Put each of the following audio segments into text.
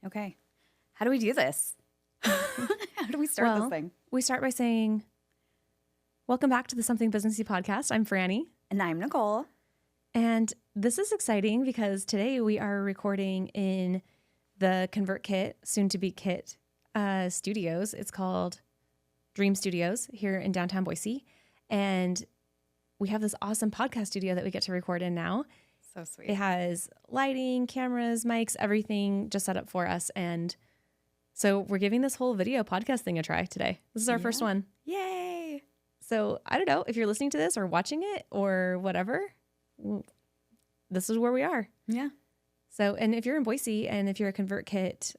Okay. How do we do this? How do we start this thing? We start by saying, welcome back to the Something Businessy podcast. I'm Frannie. And I'm Nichole. And this is exciting because today we are recording in the ConvertKit, soon to be Kit studios. It's called Dream Studios here in downtown Boise. And we have this awesome podcast studio that we get to record in now. So sweet. It has lighting, cameras, mics, everything just set up for us. And so we're giving this whole video podcast thing a try today. This is our first one. Yay. So I don't know if you're listening to this or watching it or whatever, this is where we are. Yeah. So, and if you're in Boise and if you're a ConvertKit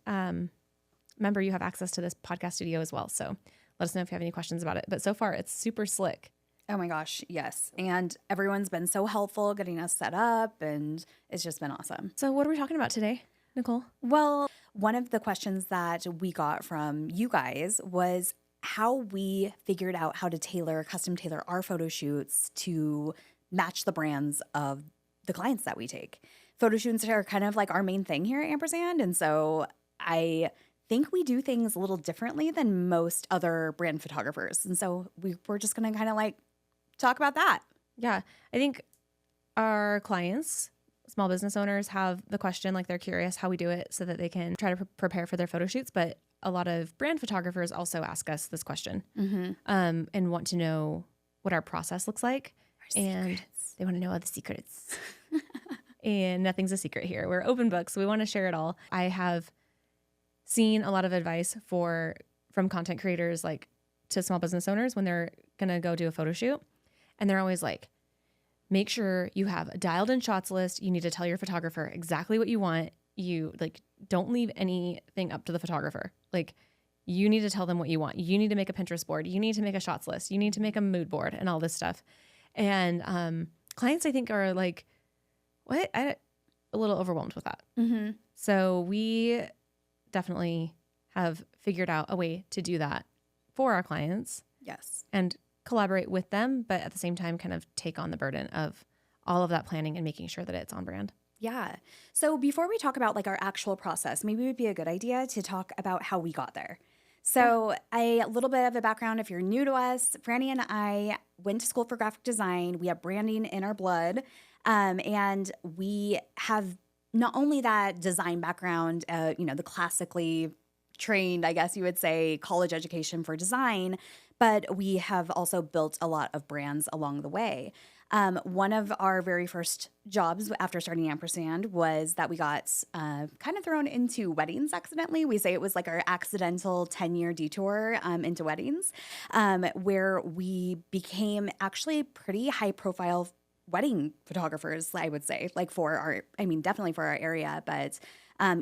member, you have access to this podcast studio as well. So let us know if you have any questions about it. But so far it's super slick. Oh my gosh, yes. And everyone's been so helpful getting us set up, and it's just been awesome. So what are we talking about today, Nichole? Well, one of the questions that we got from you guys was how we figured out how to custom tailor our photo shoots to match the brands of the clients that we take. Photo shoots are kind of like our main thing here at Ampersand. And so I think we do things a little differently than most other brand photographers. And so we're just going to kind of like talk about that. Yeah. I think our clients, small business owners, have the question, like they're curious how we do it so that they can try to prepare for their photo shoots. But a lot of brand photographers also ask us this question and want to know what our process looks like. And they want to know all the secrets. And nothing's a secret here. We're open books. So we want to share it all. I have seen a lot of advice from content creators, like to small business owners when they're going to go do a photo shoot. And they're always like, make sure you have a dialed in shots list. You need to tell your photographer exactly what you want. You don't leave anything up to the photographer. Like, you need to tell them what you want. You need to make a Pinterest board. You need to make a shots list. You need to make a mood board and all this stuff. And clients, I think, are like, what? A little overwhelmed with that. Mm-hmm. So we definitely have figured out a way to do that for our clients. Yes. And collaborate with them, but at the same time kind of take on the burden of all of that planning and making sure that it's on brand. Yeah. So before we talk about like our actual process, maybe it would be a good idea to talk about how we got there. So a little bit of a background, if you're new to us, Frannie and I went to school for graphic design. We have branding in our blood. And we have not only that design background, the classically trained, I guess you would say, college education for design, but we have also built a lot of brands along the way. One of our very first jobs after starting Ampersand was that we got kind of thrown into weddings accidentally. We say it was like our accidental 10-year detour into weddings, where we became actually pretty high-profile wedding photographers, I would say, like definitely for our area, but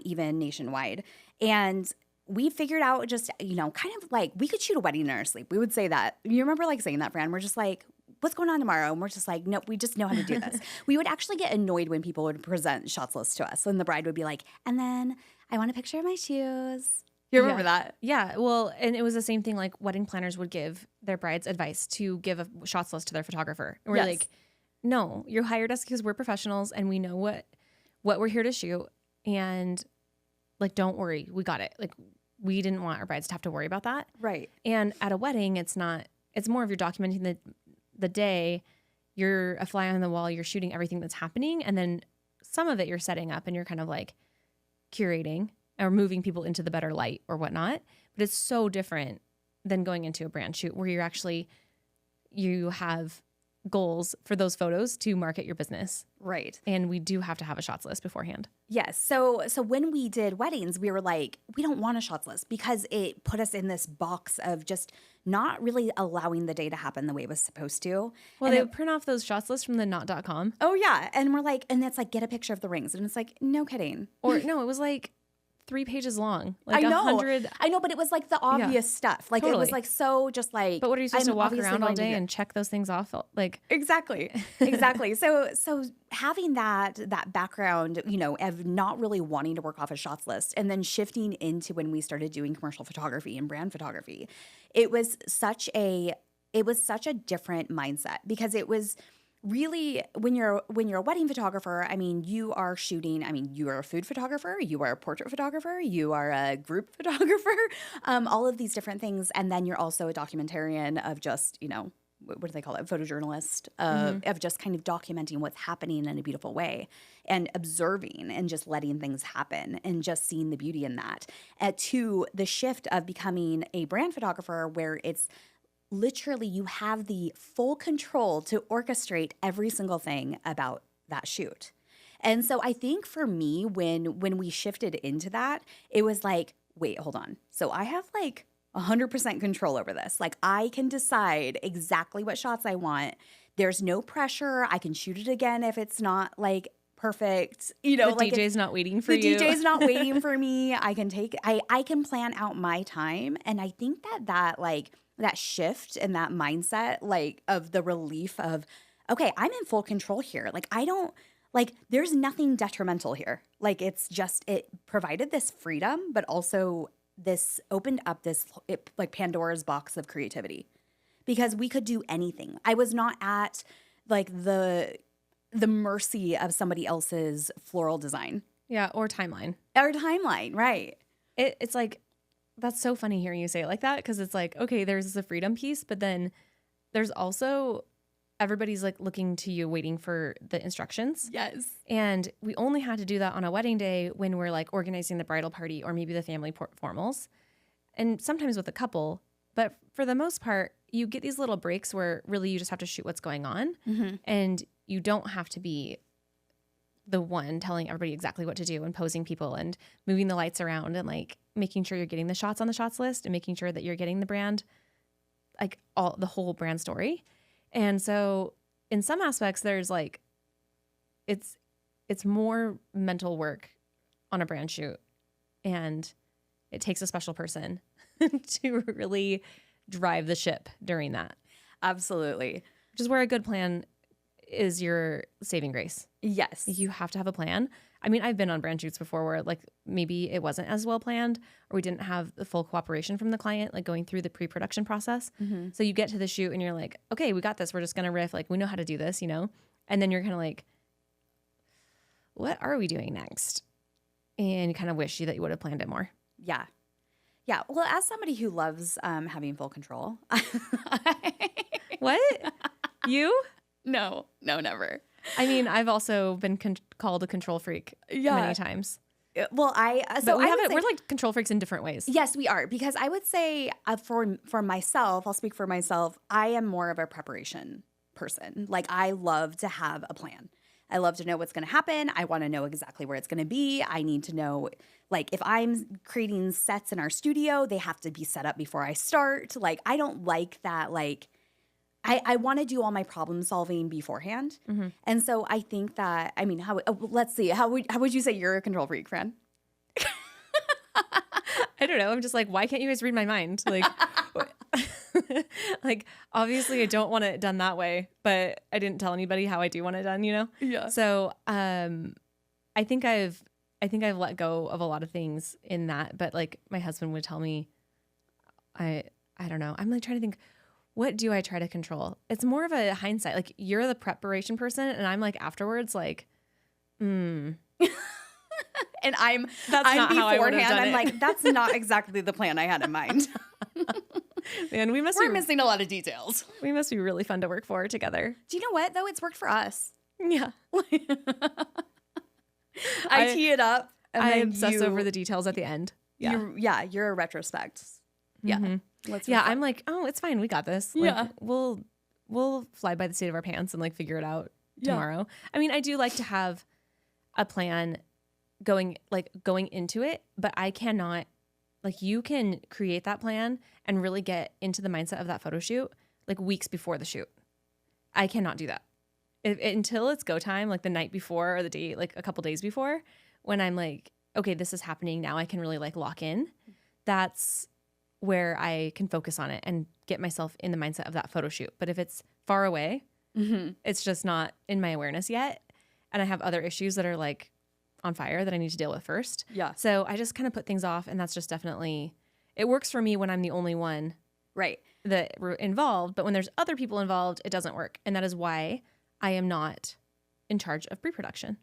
even nationwide. And we figured out just, kind of like we could shoot a wedding in our sleep. We would say that. You remember like saying that, Fran? We're just like, what's going on tomorrow? And we're just like, no, we just know how to do this. We would actually get annoyed when people would present shots lists to us. And the bride would be like, and then I want a picture of my shoes. You remember that? Yeah. Well, and it was the same thing like wedding planners would give their brides advice to give a shots list to their photographer. And we're like, no, you hired us because we're professionals and we know what we're here to shoot. And like, don't worry, we got it. Like, we didn't want our brides to have to worry about that. Right. And at a wedding, it's more of you're documenting the day. You're a fly on the wall. You're shooting everything that's happening. And then some of it you're setting up and you're kind of like curating or moving people into the better light or whatnot. But it's so different than going into a brand shoot where you have goals for those photos to market your business. Right. And we do have to have a shots list beforehand. Yes. So when we did weddings, we were like, we don't want a shots list because it put us in this box of just not really allowing the day to happen the way it was supposed to. Well, they would print off those shots lists from the not.com. Oh, yeah. And we're like, and it's like, get a picture of the rings. And it's like, no kidding. Or no, it was like 3 pages long. Like I know, but it was like the obvious stuff. Like It was like so just like. But what are you supposed to walk around all day and check those things off? Like exactly. So having that background, of not really wanting to work off a shots list, and then shifting into when we started doing commercial photography and brand photography, it was such a different mindset because it was really when you're a wedding photographer, I mean, you are shooting, I mean, you are a food photographer, you are a portrait photographer, you are a group photographer, all of these different things. And then you're also a documentarian of just, what do they call it? Photojournalist of just kind of documenting what's happening in a beautiful way and observing and just letting things happen and just seeing the beauty in that. To the shift of becoming a brand photographer where it's literally you have the full control to orchestrate every single thing about that shoot. And so I think for me, when we shifted into that, it was like, wait, hold on. So I have like 100% control over this. Like I can decide exactly what shots I want. There's no pressure. I can shoot it again if it's not like perfect. The DJ's not waiting for you. The DJ's not waiting for me. I can plan out my time. And I think that shift and that mindset, like of the relief of, okay, I'm in full control here. Like there's nothing detrimental here. Like it provided this freedom, but also this opened up like Pandora's box of creativity because we could do anything. I was not at like the mercy of somebody else's floral design. Yeah, or timeline. Right. It's like, that's so funny hearing you say it like that because it's like, okay, there's the freedom piece, but then there's also everybody's like looking to you waiting for the instructions. Yes. And we only had to do that on a wedding day when we're like organizing the bridal party or maybe the family formals and sometimes with a couple. But for the most part, you get these little breaks where really you just have to shoot what's going on and you don't have to be the one telling everybody exactly what to do and posing people and moving the lights around and like making sure you're getting the shots on the shots list and making sure that you're getting the brand, like the whole brand story. And so in some aspects, there's like, it's more mental work on a brand shoot and it takes a special person to really drive the ship during that. Absolutely. Which is where a good plan is your saving grace. Yes. You have to have a plan. I mean, I've been on brand shoots before where like maybe it wasn't as well planned or we didn't have the full cooperation from the client, like going through the pre-production process. So you get to the shoot and you're like, okay, we got this. We're just going to riff. Like we know how to do this, And then you're kind of like, what are we doing next? And you kind of wish that you would have planned it more. Yeah. Yeah. Well, as somebody who loves having full control. What? You? No, never. I mean, I've also been called a control freak many times. Well, we're like control freaks in different ways. Yes, we are. Because I would say for myself, I'll speak for myself, I am more of a preparation person. Like I love to have a plan. I love to know what's going to happen. I want to know exactly where it's going to be. I need to know, like, if I'm creating sets in our studio, they have to be set up before I start. Like, I don't like that, like, I want to do all my problem solving beforehand. And so I think that, I mean, let's see, how would you say you're a control freak, Fran? I don't know. I'm just like, why can't you guys read my mind? Like, like obviously I don't want it done that way, but I didn't tell anybody how I do want it done, Yeah. So, I think I've let go of a lot of things in that, but like my husband would tell me, I don't know. I'm like trying to think, what do I try to control? It's more of a hindsight. Like you're the preparation person and I'm like afterwards like, And I'm not how I would have done I'm it. like, that's not exactly the plan I had in mind. Man, we're missing a lot of details. We must be really fun to work for together. Do you know what though? It's worked for us. Yeah. I tee it up. And I then obsess over the details at the end. Yeah. You're a retrospect. Yeah. I'm like, oh, it's fine. We got this. Like, Yeah. We'll fly by the seat of our pants and like figure it out tomorrow. I mean, I do like to have a plan going into it, but I cannot, like you can create that plan and really get into the mindset of that photo shoot like weeks before the shoot. I cannot do that. Until it's go time, like the night before or the day, like a couple days before, when I'm like, okay, this is happening now, I can really like lock in. That's where I can focus on it and get myself in the mindset of that photo shoot. But if it's far away, it's just not in my awareness yet. And I have other issues that are like on fire that I need to deal with first. Yeah. So I just kind of put things off, and that's just definitely, it works for me when I'm the only one right that we're involved. But when there's other people involved, it doesn't work. And that is why I am not in charge of pre-production.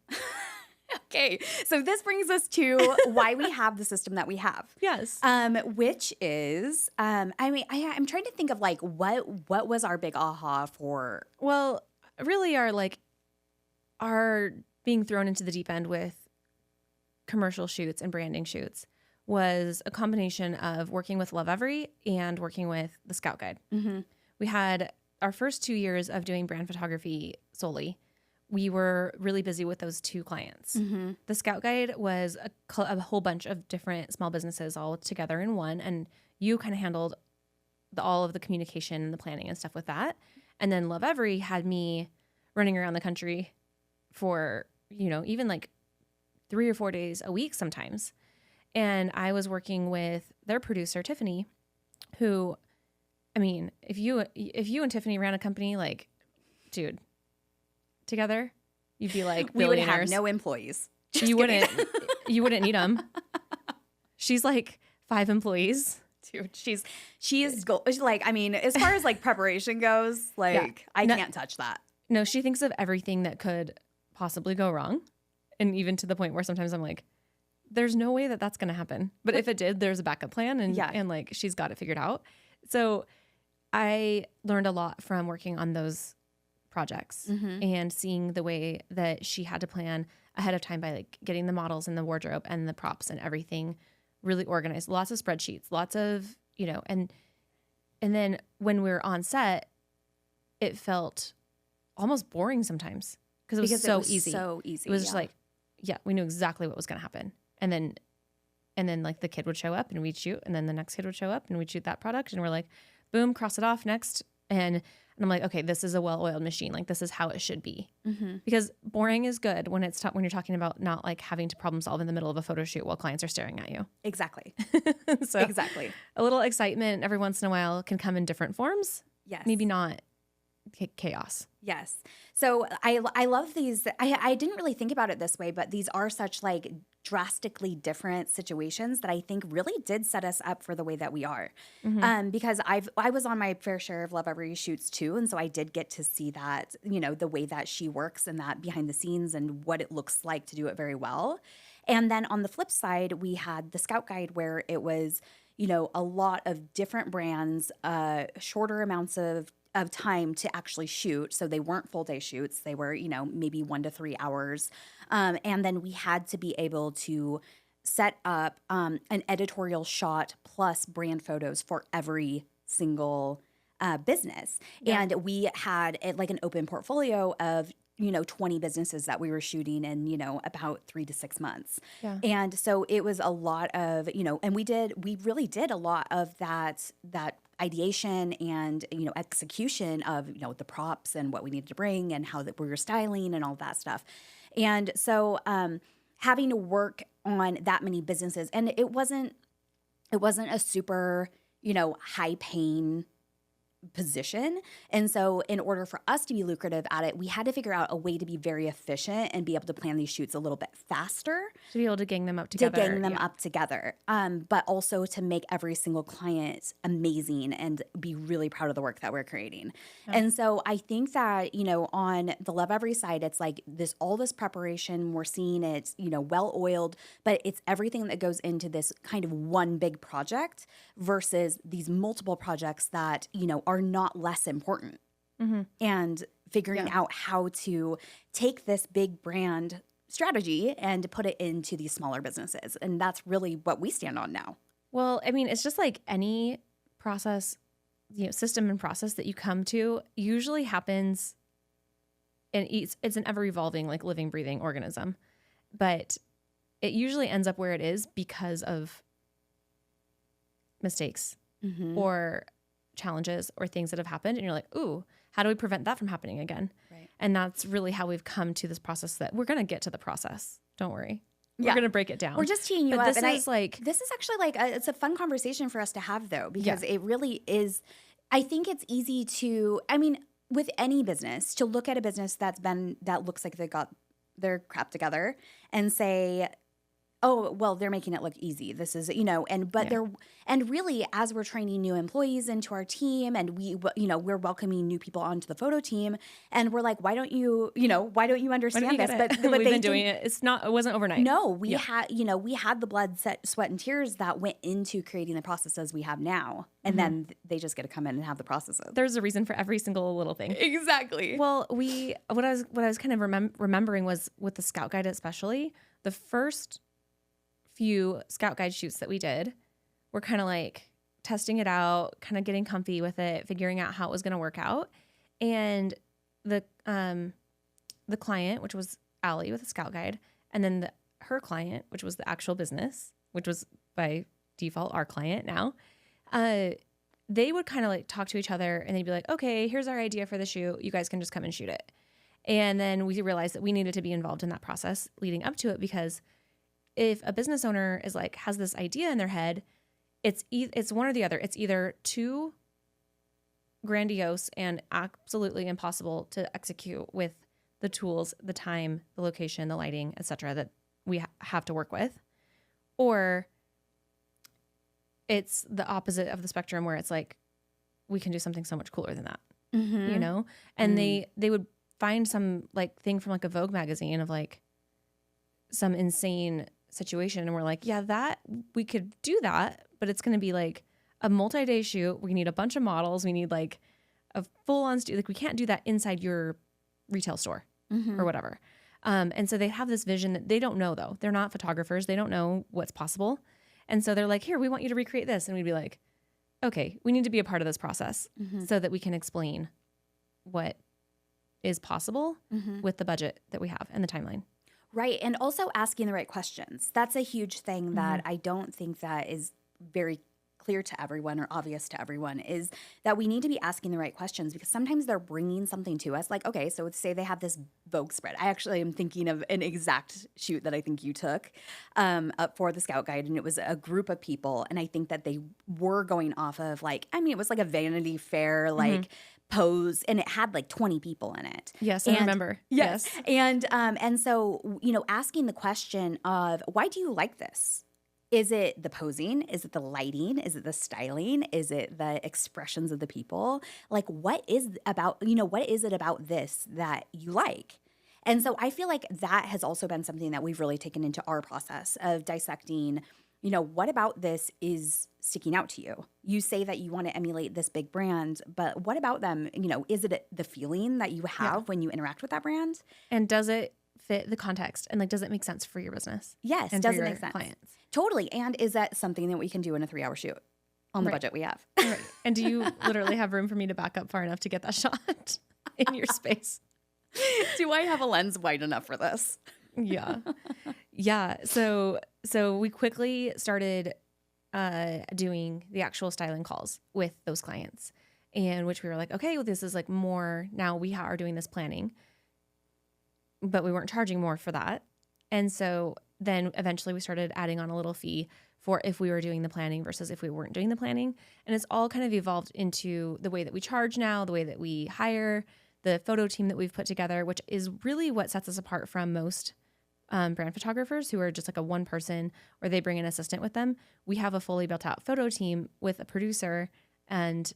Okay, so this brings us to why we have the system that we have. Yes. Which is, I'm trying to think of like what was our big aha for. Well, really our being thrown into the deep end with commercial shoots and branding shoots was a combination of working with Love Every and working with the Scout Guide. Mm-hmm. We had our first 2 years of doing brand photography solely. We were really busy with those 2 clients. Mm-hmm. The Scout Guide was a whole bunch of different small businesses all together in one, and you kind of handled all of the communication and the planning and stuff with that. And then Love Every had me running around the country for, even like 3 or 4 days a week sometimes. And I was working with their producer, Tiffany, who, I mean, if you and Tiffany ran a company, like, dude, together, you'd be like we would billionaires. have no employees. You wouldn't need them. She's like 5 employees. Dude, she's like, I mean, as far as like preparation goes, like I can't touch that. No, she thinks of everything that could possibly go wrong. And even to the point where sometimes I'm like, there's no way that that's going to happen. But if it did, there's a backup plan and like she's got it figured out. So I learned a lot from working on those projects and seeing the way that she had to plan ahead of time by like getting the models and the wardrobe and the props and everything really organized. Lots of spreadsheets, lots of, and then when we were on set, it felt almost boring sometimes because it was so easy. So easy. It was just like, we knew exactly what was going to happen. And then like the kid would show up and we'd shoot, and then the next kid would show up and we'd shoot that product, and we're like, boom, cross it off next. And I'm like, okay, this is a well-oiled machine. Like this is how it should be. Mm-hmm. Because boring is good when when you're talking about not like having to problem solve in the middle of a photo shoot while clients are staring at you. Exactly. So exactly. A little excitement every once in a while can come in different forms. Yes. Maybe not chaos. Yes. So I love these. I didn't really think about it this way, but these are such like drastically different situations that I think really did set us up for the way that we are. Mm-hmm. Because I was on my fair share of Love Every shoots too. And so I did get to see that, the way that she works and that behind the scenes and what it looks like to do it very well. And then on the flip side, we had the Scout Guide where it was, a lot of different brands, shorter amounts of time to actually shoot. So they weren't full day shoots. They were, maybe 1 to 3 hours. And then we had to be able to set up an editorial shot plus brand photos for every single business. Yeah. And we had like an open portfolio of 20 businesses that we were shooting in, about 3 to 6 months. Yeah. And so it was a lot of, and we really did a lot of that ideation and, execution of, the props and what we needed to bring and how that we were styling and all that stuff. And so having to work on that many businesses, and it wasn't a super, high paying position. And so in order for us to be lucrative at it, we had to figure out a way to be very efficient and be able to plan these shoots a little bit faster. To be able to gang them up together. But also to make every single client amazing and be really proud of the work that we're creating. Yeah. And so I think that, on the Love Every side, it's like all this preparation, we're seeing it, well-oiled, but it's everything that goes into this kind of one big project versus these multiple projects that, are not less important. Mm-hmm. And figuring out how to take this big brand strategy and put it into these smaller businesses. And that's really what we stand on now. Well, I mean, it's just like any process, system and process that you come to usually happens, and it's an ever-evolving, like living, breathing organism. But it usually ends up where it is because of mistakes or challenges or things that have happened, and you're like, ooh, how do we prevent that from happening again? Right. And that's really how we've come to this process that we're going to get to the process. Don't worry. We're going to break it down. We're just teeing you up. This is actually like, it's a fun conversation for us to have though, because it really is, I think it's easy to, with any business, to look at a business that looks like they got their crap together and say, oh, well, they're making it look easy. This is, but Yeah. and really, as we're training new employees into our team and we're welcoming new people onto the photo team, and we're like, why don't you Why understand don't you this? get it? But We've they been doing it. It wasn't overnight. No, we Yeah. had the blood, sweat, and tears that went into creating the processes we have now. And then they just get to come in and have the processes. There's a reason for every single little thing. Exactly. Well, what I was kind of remembering was with the Scout Guide, especially the first few Scout Guide shoots that we did, we're kind of like testing it out, kind of getting comfy with it, figuring out how it was going to work out. And the client, which was Allie with the Scout Guide, and then her client, which was the actual business, which was by default our client now, they would kind of like talk to each other and they'd be like, okay, here's our idea for the shoot. You guys can just come and shoot it. And then we realized that we needed to be involved in that process leading up to it, because if a business owner is like, has this idea in their head, it's one or the other. It's either too grandiose and absolutely impossible to execute with the tools, the time, the location, the lighting, etc., that we have to work with, or it's the opposite of the spectrum where it's like, we can do something so much cooler than that, And they would find some like thing from like a Vogue magazine of like some insane situation, and we're like, yeah, that we could do that, but it's going to be like a multi-day shoot. We need a bunch of models. We need like a full-on studio. Like we can't do that inside your retail store or whatever. And so they have this vision that they don't know, though. They're not photographers. They don't know what's possible. And so they're like, here, we want you to recreate this. And we'd be like, okay, we need to be a part of this process so that we can explain what is possible with the budget that we have and the timeline. Right. And also asking the right questions. That's a huge thing that I don't think that is very clear to everyone or obvious to everyone, is that we need to be asking the right questions, because sometimes they're bringing something to us. Like, okay, so say they have this Vogue spread. I actually am thinking of an exact shoot that I think you took up for the Scout Guide, and it was a group of people. And I think that they were going off of like, it was like a Vanity Fair, like pose, and it had like 20 people in it. Yes, I remember. Yes. And so, asking the question of, why do you like this? Is it the posing? Is it the lighting? Is it the styling? Is it the expressions of the people? Like, what is it about this that you like? And so I feel like that has also been something that we've really taken into our process of dissecting, what about this is sticking out to you? You say that you want to emulate this big brand, but what about them? Is it the feeling that you have when you interact with that brand? And does it fit the context? And like, does it make sense for your business? Yes. And does for it your make sense? Clients? Totally. And is that something that we can do in a 3-hour shoot on the budget we have? Right. And do you literally have room for me to back up far enough to get that shot in your space? Do I have a lens wide enough for this? Yeah. Yeah. So we quickly started doing the actual styling calls with those clients, and which we were like, okay, well, this is like more, now we are doing this planning, but we weren't charging more for that. And so then eventually we started adding on a little fee for if we were doing the planning versus if we weren't doing the planning. And it's all kind of evolved into the way that we charge now, the way that we hire, the photo team that we've put together, which is really what sets us apart from most brand photographers who are just like a one person, or they bring an assistant with them. We have a fully built out photo team with a producer and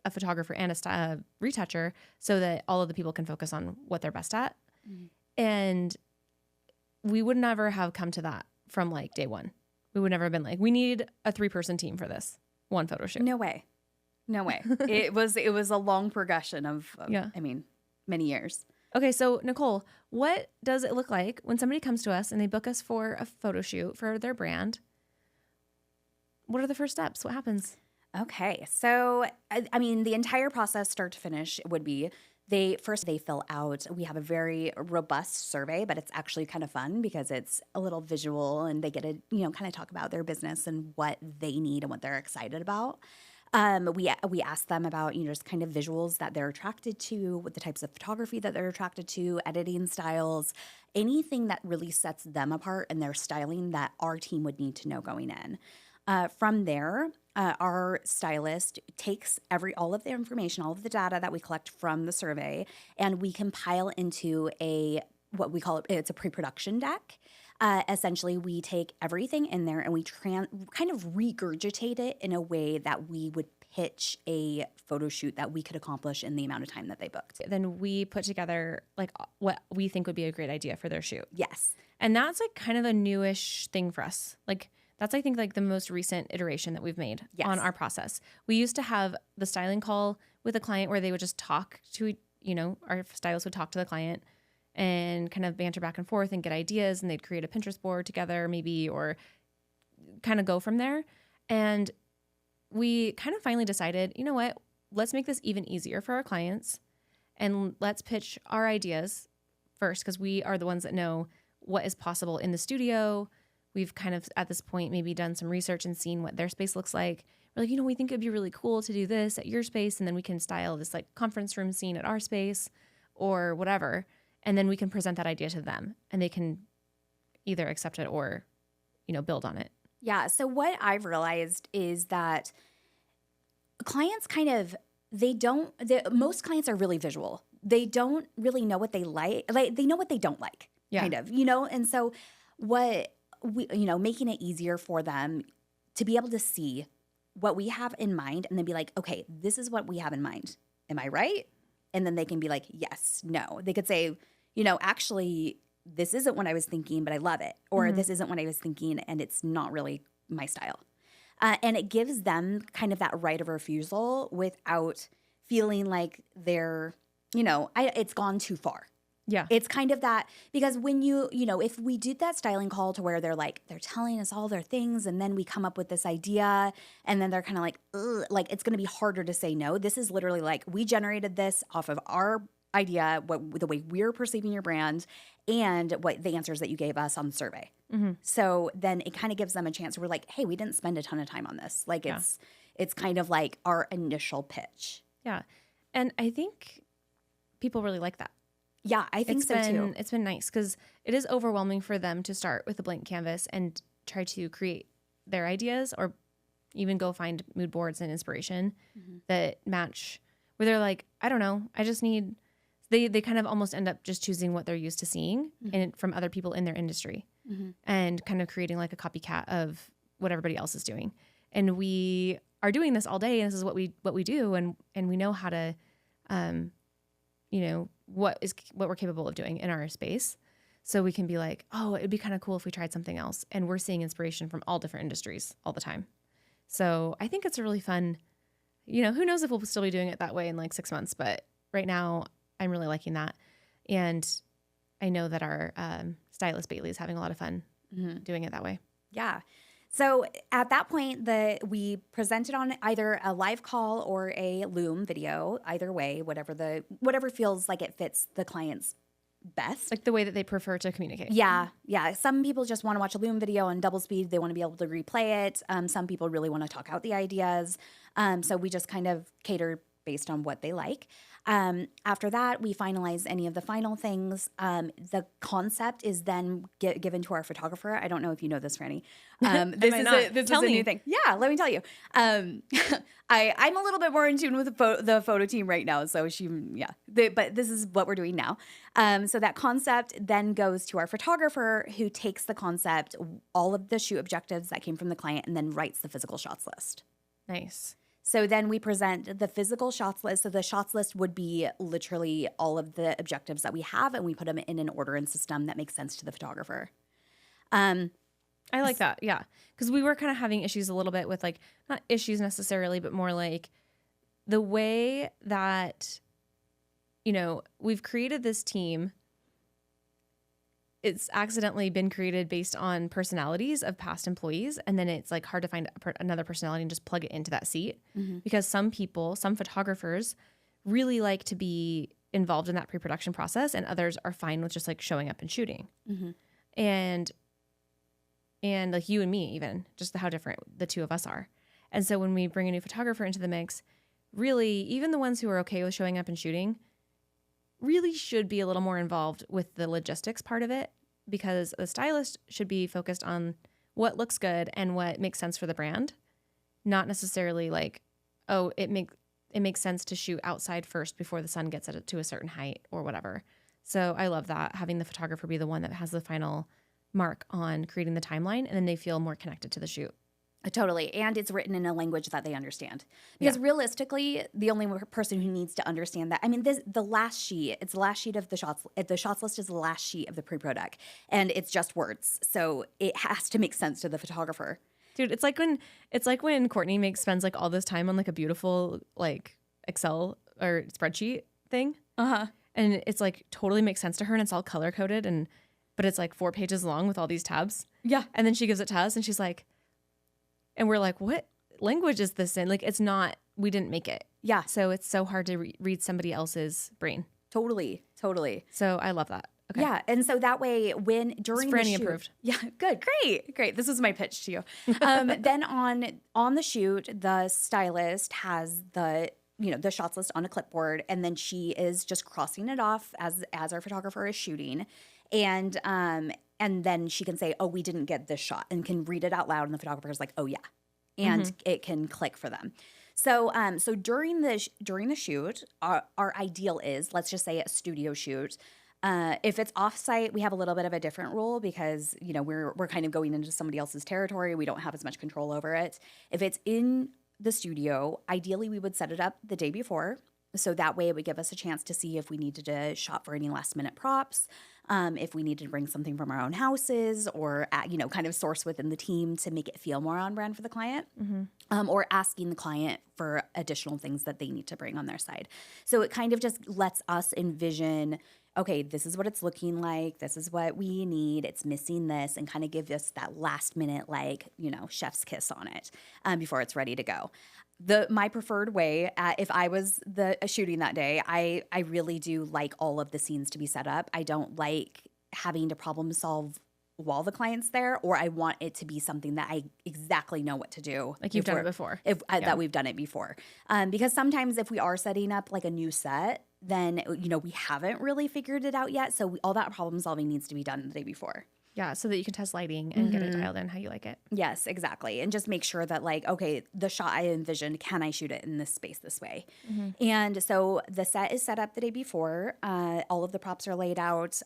a photographer and a retoucher, so that all of the people can focus on what they're best at. And we would never have come to that from like day one. We would never have been like, we need a 3-person team for this one photo shoot. No way. It was a long progression of many years. Okay, so Nichole, what does it look like when somebody comes to us and they book us for a photo shoot for their brand? What are the first steps? What happens? Okay, so the entire process, start to finish, would be they fill out. We have a very robust survey, but it's actually kind of fun because it's a little visual, and they get to kind of talk about their business and what they need and what they're excited about. We ask them about, just kind of visuals that they're attracted to, what the types of photography that they're attracted to, editing styles, anything that really sets them apart in their styling that our team would need to know going in. From there, our stylist takes all of the information, all of the data that we collect from the survey, and we compile into what we call it's a pre-production deck. Essentially, we take everything in there and we kind of regurgitate it in a way that we would pitch a photo shoot that we could accomplish in the amount of time that they booked. Then we put together like what we think would be a great idea for their shoot. Yes. And that's like kind of a newish thing for us. Like that's, I think, like the most recent iteration that we've made on our process. We used to have the styling call with a client where they would just talk to, our stylist would talk to the client and kind of banter back and forth and get ideas, and they'd create a Pinterest board together maybe, or kind of go from there. And we kind of finally decided, you know what, let's make this even easier for our clients and let's pitch our ideas first, because we are the ones that know what is possible in the studio. We've kind of at this point maybe done some research and seen what their space looks like. We're like, we think it'd be really cool to do this at your space, and then we can style this like conference room scene at our space or whatever. And then we can present that idea to them and they can either accept it or, build on it. Yeah. So what I've realized is that clients most clients are really visual. They don't really know what they like. Like they know what they don't like, kind of, And so what we, making it easier for them to be able to see what we have in mind and then be like, okay, this is what we have in mind. Am I right? And then they can be like, yes, no. They could say, actually, this isn't what I was thinking, but I love it. Or this isn't what I was thinking, and it's not really my style. And it gives them kind of that right of refusal without feeling like they're, it's gone too far. Yeah. It's kind of that, because when if we did that styling call to where they're telling us all their things and then we come up with this idea and then they're kind of like, ugh, like it's going to be harder to say no. This is literally like, we generated this off of our idea, the way we're perceiving your brand and what the answers that you gave us on the survey. Mm-hmm. So then it kind of gives them a chance. We're like, hey, we didn't spend a ton of time on this. Like it's kind of like our initial pitch. Yeah. And I think people really like that. Yeah, I think so too. It's been nice because it is overwhelming for them to start with a blank canvas and try to create their ideas or even go find mood boards and inspiration that match, where they're like, I don't know, I just need, they kind of almost end up just choosing what they're used to seeing and from other people in their industry and kind of creating like a copycat of what everybody else is doing. And we are doing this all day, and this is what we do, and we know how to what we're capable of doing in our space. So we can be like, oh, it'd be kind of cool if we tried something else. And we're seeing inspiration from all different industries all the time. So I think it's a really fun, who knows if we'll still be doing it that way in like 6 months, but right now I'm really liking that. And I know that our stylist Bailey is having a lot of fun doing it that way. Yeah. So at that point, we presented on either a live call or a Loom video, either way, whatever feels like it fits the client's best. Like the way that they prefer to communicate. Yeah. Yeah. Some people just want to watch a Loom video on double speed. They want to be able to replay it. Some people really want to talk out the ideas. So we just kind of cater based on what they like. After that, we finalize any of the final things. The concept is then given to our photographer. I don't know if you know this, Frannie. This is a new thing. Yeah, let me tell you. I'm a little bit more in tune with the photo team right now. So but this is what we're doing now. So that concept then goes to our photographer, who takes the concept, all of the shoot objectives that came from the client, and then writes the physical shots list. Nice. So then we present the physical shots list. So the shots list would be literally all of the objectives that we have, and we put them in an order and system that makes sense to the photographer. I like that. Yeah. Because we were kind of having issues a little bit with like, not issues necessarily, but more like the way that, we've created this team. It's accidentally been created based on personalities of past employees. And then it's like hard to find another personality and just plug it into that seat. Because some photographers really like to be involved in that pre-production process, and others are fine with just like showing up and shooting. And like you and me, even just how different the two of us are. And so when we bring a new photographer into the mix, really, even the ones who are okay with showing up and shooting really should be a little more involved with the logistics part of it, because the stylist should be focused on what looks good and what makes sense for the brand, not necessarily like, oh, it makes sense to shoot outside first before the sun gets to a certain height or whatever. So I love that, having the photographer be the one that has the final mark on creating the timeline, and then they feel more connected to the shoot. Totally. And it's written in a language that they understand. Because realistically, the only person who needs to understand that, I mean, the last sheet, it's the last sheet of the shots. The shots list is the last sheet of the pre-pro deck. And it's just words. So it has to make sense to the photographer. Dude, it's like when Courtney spends like all this time on like a beautiful like Excel or spreadsheet thing. Uh-huh. And it's like totally makes sense to her, and it's all color coded, but it's like 4 pages long with all these tabs. Yeah. And then she gives it to us and she's like, and we're like, what language is this in? Like, it's not, we didn't make it. Yeah. So it's so hard to read somebody else's brain. Totally. So I love that. Okay. Yeah. And so that way during the Frannie shoot, approved. Yeah. Good. Great. This is my pitch to you. Then on the shoot, the stylist has the shots list on a clipboard, and then she is just crossing it off as our photographer is shooting. And then she can say, oh, we didn't get this shot, and can read it out loud. And the photographer is like, oh yeah. And it can click for them. So during the shoot, our ideal is, let's just say a studio shoot. If it's offsite, we have a little bit of a different rule because, we're kind of going into somebody else's territory. We don't have as much control over it. If it's in the studio, ideally we would set it up the day before. So that way it would give us a chance to see if we needed to shop for any last minute props, if we needed to bring something from our own houses, or, kind of source within the team to make it feel more on brand for the client, or asking the client for additional things that they need to bring on their side. So it kind of just lets us envision, okay, this is what it's looking like. This is what we need. It's missing this, and kind of give us that last minute, chef's kiss on it before it's ready to go. My preferred way, if I was shooting that day, I really do like all of the scenes to be set up. I don't like having to problem solve while the client's there, or I want it to be something that I exactly know what to do. Like you've done it before. That we've done it before. Because sometimes if we are setting up like a new set, then, we haven't really figured it out yet. So all that problem solving needs to be done the day before. Yeah, so that you can test lighting and get it dialed in how you like it. Yes, exactly. And just make sure that, okay, the shot I envisioned, can I shoot it in this space this way? And so the set is set up the day before. All of the props are laid out.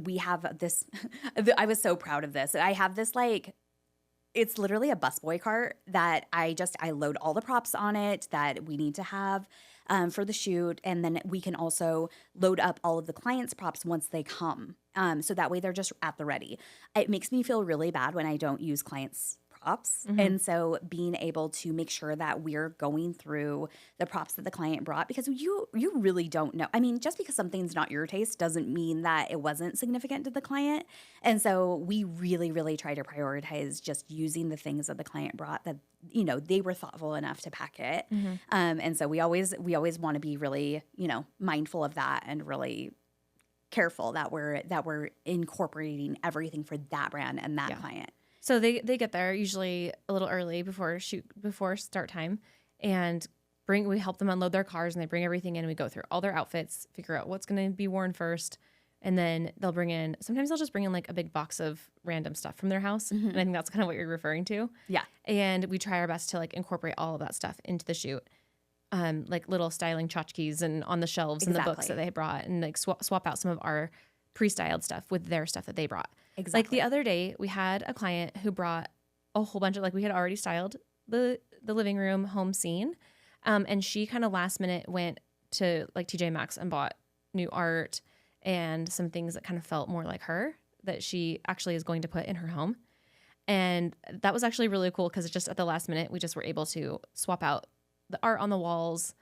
We have this, I was so proud of this. I have this, it's literally a busboy cart that I load all the props on it that we need to have for the shoot. And then we can also load up all of the clients' props once they come. So that way they're just at the ready. It makes me feel really bad when I don't use clients' props. And so being able to make sure that we're going through the props that the client brought, because you really don't know. I mean, just because something's not your taste doesn't mean that it wasn't significant to the client. And so we really, really try to prioritize just using the things that the client brought that, they were thoughtful enough to pack it. And so we always want to be really, mindful of that, and really careful that we're incorporating everything for that brand and that client. So they get there usually a little early before start time, and we help them unload their cars, and they bring everything in, and we go through all their outfits, figure out what's going to be worn first, and then sometimes they'll just bring in like a big box of random stuff from their house. And I think that's kind of what you're referring to. Yeah. And we try our best to incorporate all of that stuff into the shoot. Like little styling tchotchkes and on the shelves and the books that they brought, and swap out some of our pre-styled stuff with their stuff that they brought. Exactly. Like the other day, we had a client who brought a whole bunch of, we had already styled the living room home scene. And she kind of last minute went to TJ Maxx and bought new art and some things that kind of felt more like her, that she actually is going to put in her home. And that was actually really cool, because just at the last minute, we just were able to swap out the art on the walls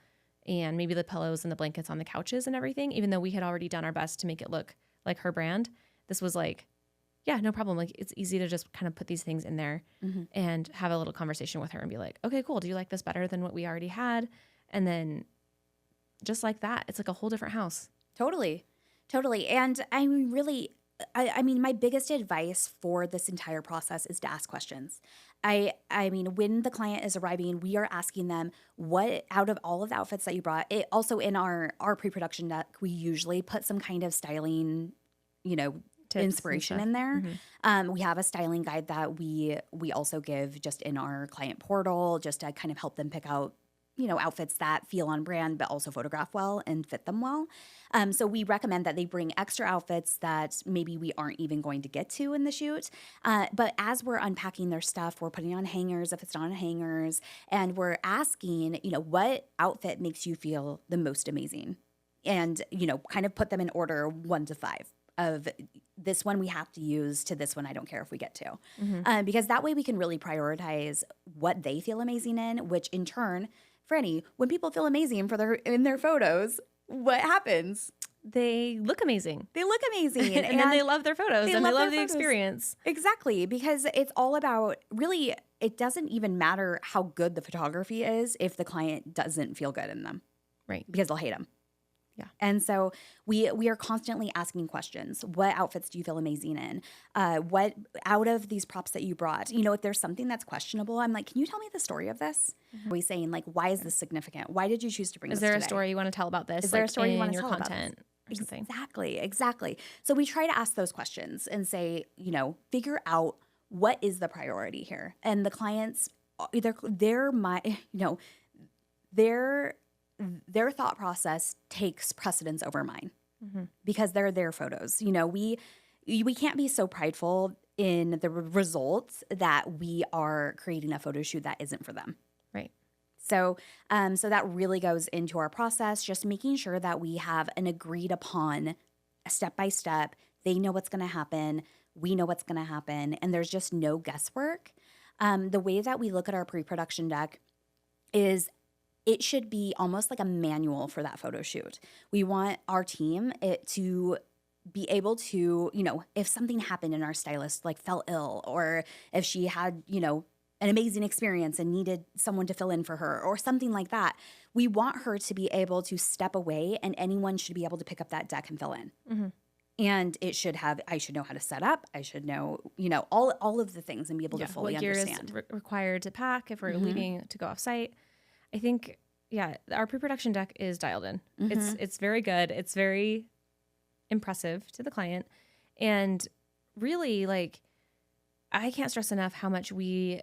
and maybe the pillows and the blankets on the couches and everything, even though we had already done our best to make it look like her brand. This was no problem. It's easy to just kind of put these things in there and have a little conversation with her and be like, okay, cool. Do you like this better than what we already had? And then just like that, it's like a whole different house. Totally. And I mean, my biggest advice for this entire process is to ask questions. I mean, when the client is arriving, we are asking them, what out of all of the outfits that you brought, it also in our pre-production deck, we usually put some kind of styling, tips, inspiration in there. We have a styling guide that we also give just in our client portal, just to kind of help them pick out, outfits that feel on brand, but also photograph well and fit them well. So we recommend that they bring extra outfits that maybe we aren't even going to get to in the shoot. But as we're unpacking their stuff, we're putting on hangers if it's not on hangers, and we're asking, what outfit makes you feel the most amazing? And, kind of put them in order 1 to 5 of this one we have to use to this one I don't care if we get to. Because that way we can really prioritize what they feel amazing in, which in turn, Frannie, when people feel amazing in their photos, what happens? They look amazing. They look amazing. and then they love their photos and they love the experience. Exactly. Because it's all about really, it doesn't even matter how good the photography is if the client doesn't feel good in them. Right. Because they'll hate them. Yeah. And so we are constantly asking questions. What outfits do you feel amazing in? What out of these props that you brought, if there's something that's questionable, I'm like, can you tell me the story of this? We're saying like, why is this significant? Why did you choose to bring this Is there today? a story you want to tell about this? Is there a story you want to your tell content about or something? Exactly. So we try to ask those questions and say, figure out what is the priority here. And the clients, their thought process takes precedence over mine because they're their photos. We can't be so prideful in the results that we are creating a photo shoot that isn't for them. Right. So that really goes into our process, just making sure that we have an agreed upon step by step. They know what's going to happen. We know what's going to happen. And there's just no guesswork. The way that we look at our pre-production deck is it should be almost like a manual for that photo shoot. We want our team to be able to, if something happened and our stylist like fell ill, or if she had, an amazing experience and needed someone to fill in for her or something like that, we want her to be able to step away and anyone should be able to pick up that deck and fill in. And I should know how to set up. I should know, all of the things and be able to fully what gear understand. is required to pack if we're leaving to go off site. I think, our pre-production deck is dialed in. It's very good. It's very impressive to the client. And really, I can't stress enough how much we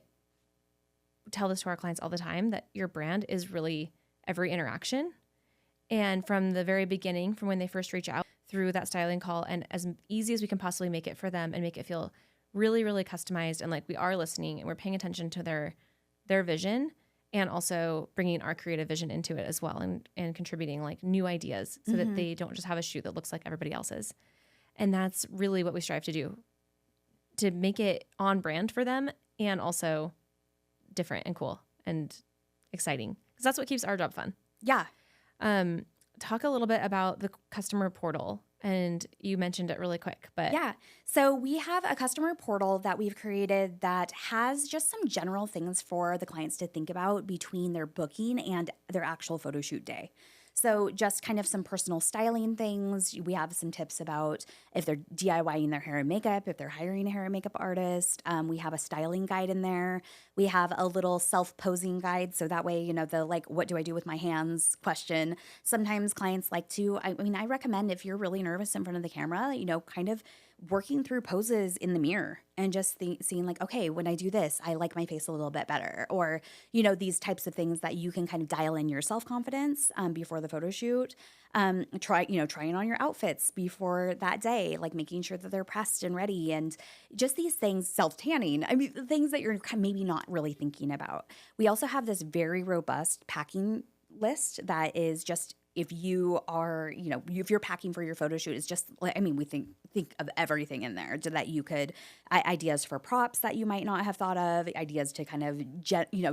tell this to our clients all the time, that your brand is really every interaction. And from the very beginning, from when they first reach out through that styling call, and as easy as we can possibly make it for them and make it feel really, really customized and like we are listening and we're paying attention to their vision, and also bringing our creative vision into it as well, and contributing new ideas so that they don't just have a shoot that looks like everybody else's. And that's really what we strive to do, to make it on brand for them and also different and cool and exciting, because that's what keeps our job fun. Yeah. Talk a little bit about the customer portal. And you mentioned it really quick, but yeah. So we have a customer portal that we've created that has just some general things for the clients to think about between their booking and their actual photo shoot day. So just kind of some personal styling things. We have some tips about if they're DIYing their hair and makeup, if they're hiring a hair and makeup artist. We have a styling guide in there. We have a little self-posing guide. So that way, the what do I do with my hands question. Sometimes clients like to, I recommend if you're really nervous in front of the camera, kind of working through poses in the mirror and just seeing okay, when I do this, I like my face a little bit better, or, these types of things that you can kind of dial in your self-confidence before the photo shoot. Trying on your outfits before that day, making sure that they're pressed and ready, and just these things, self-tanning. Things that you're maybe not really thinking about. We also have this very robust packing list that is just, if you are, if you're packing for your photo shoot, it's just, we think of everything in there that you could, ideas for props that you might not have thought of, ideas to kind of,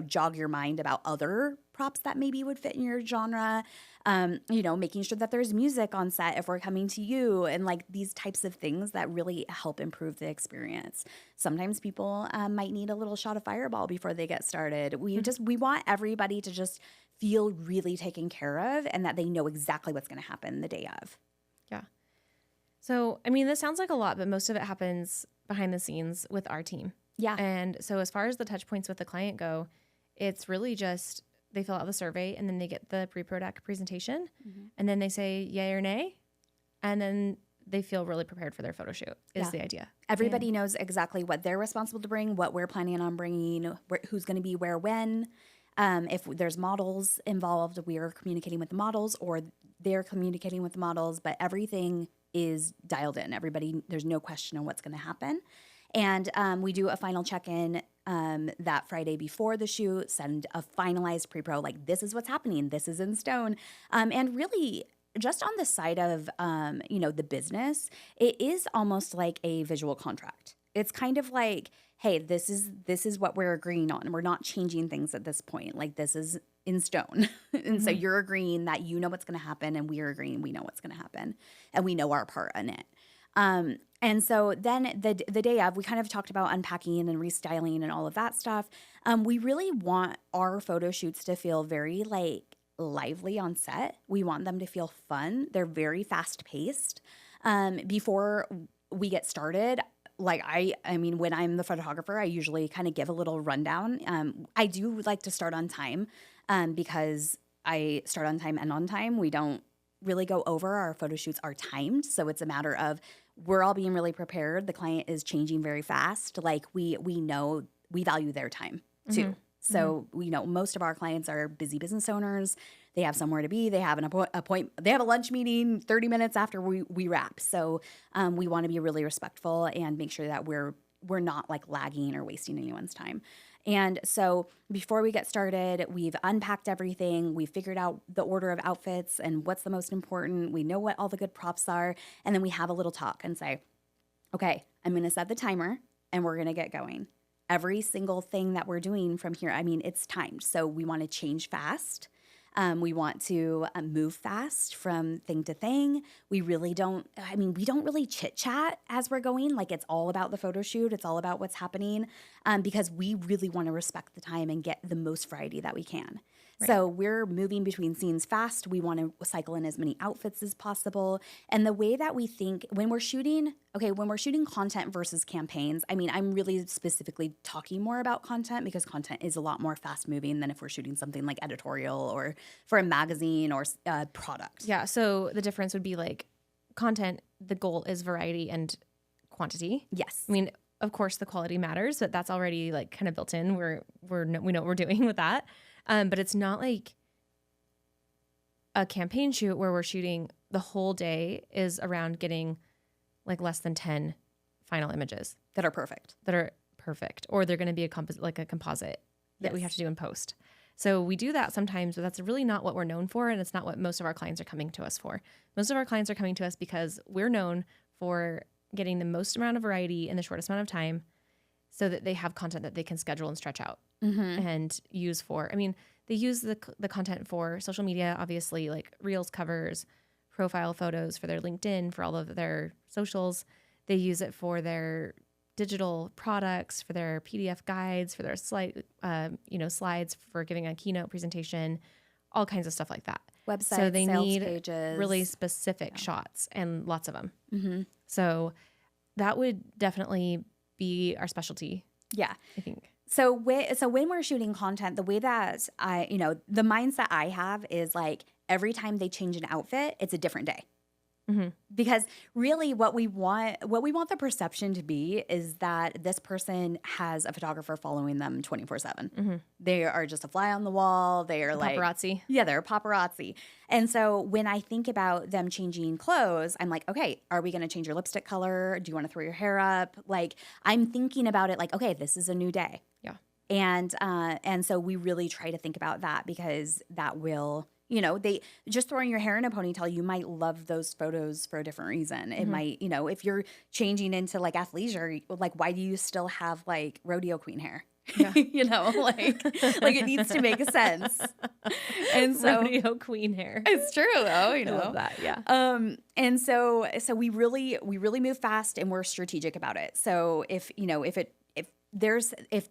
jog your mind about other props that maybe would fit in your genre, making sure that there's music on set if we're coming to you, and these types of things that really help improve the experience. Sometimes people might need a little shot of Fireball before they get started. We want everybody to just feel really taken care of and that they know exactly what's going to happen the day of. Yeah. So, this sounds like a lot, but most of it happens behind the scenes with our team. Yeah. And so as far as the touch points with the client go, it's really just they fill out the survey and then they get the pre-pro deck presentation and then they say yay or nay. And then they feel really prepared for their photo shoot is the idea. Everybody knows exactly what they're responsible to bring, what we're planning on bringing, who's going to be where when. If there's models involved, we are communicating with the models, or they're communicating with the models, but everything is dialed in. Everybody, there's no question on what's going to happen. And we do a final check-in that Friday before the shoot, send a finalized pre-pro, like this is what's happening, this is in stone. And really just on the side of, the business, it is almost like a visual contract. It's kind of like, hey, this is what we're agreeing on. We're not changing things at this point. Like this is in stone. And so you're agreeing that you know what's going to happen, and we're agreeing we know what's going to happen, and we know our part in it. And so then the day of, we kind of talked about unpacking and restyling and all of that stuff. We really want our photo shoots to feel very like lively on set. We want them to feel fun. They're very fast paced. Before we get started, like I mean, when I'm the photographer, I usually kind of give a little rundown. I do like to start on time because I start on time and on time. We don't really go over. Our photo shoots are timed. So it's a matter of we're all being really prepared. The client is changing very fast. Like we know we value their time too. So we know most of our clients are busy business owners. They have somewhere to be. They have an they have a lunch meeting 30 minutes after we wrap. So we want to be really respectful and make sure that we're not like lagging or wasting anyone's time. And so before we get started, we've unpacked everything. We've figured out the order of outfits and what's the most important. We know what all the good props are. And then we have a little talk and say, okay, I'm going to set the timer and we're going to get going. Every single thing that we're doing from here, I mean, it's timed. So we want to change fast. We want to move fast from thing to thing. We don't really chit chat as we're going. Like it's all about the photo shoot. It's all about what's happening because we really want to respect the time and get the most variety that we can. Right. So we're moving between scenes fast. We want to cycle in as many outfits as possible. And the way that we think when we're shooting content versus campaigns, I mean, I'm really specifically talking more about content because content is a lot more fast moving than if we're shooting something like editorial or for a magazine or product. Yeah. So the difference would be like content, the goal is variety and quantity. Yes. I mean, of course the quality matters, but that's already like kind of built in. We know what we're doing with that. But it's not like a campaign shoot where we're shooting the whole day is around getting like less than 10 final images that are perfect. Or they're going to be a composite that we have to do in post. So we do that sometimes, but that's really not what we're known for. And it's not what most of our clients are coming to us for. Most of our clients are coming to us because we're known for getting the most amount of variety in the shortest amount of time so that they have content that they can schedule and stretch out and use for. I mean, they use the content for social media, obviously, like reels, covers, profile photos for their LinkedIn, for all of their socials. They use it for their digital products, for their PDF guides, for their slides for giving a keynote presentation, all kinds of stuff like that. Websites, so they sales need pages. Really specific shots and lots of them. So that would definitely be our specialty. Yeah, I think. So when we're shooting content, the way that the mindset I have is like every time they change an outfit, it's a different day. Because really what we want the perception to be is that this person has a photographer following them 24/7. They are just a fly on the wall. They are like paparazzi. Yeah, they're a paparazzi. And so when I think about them changing clothes, I'm like, okay, are we going to change your lipstick color? Do you want to throw your hair up? Like I'm thinking about it like, okay, this is a new day. Yeah. And so we really try to think about that because that will, they just throwing your hair in a ponytail, you might love those photos for a different reason. It might, if you're changing into like athleisure, like why do you still have like rodeo queen hair? Yeah. like it needs to make sense. And so rodeo queen hair. It's true though, I love that. Yeah. And so we really move fast and we're strategic about it. So if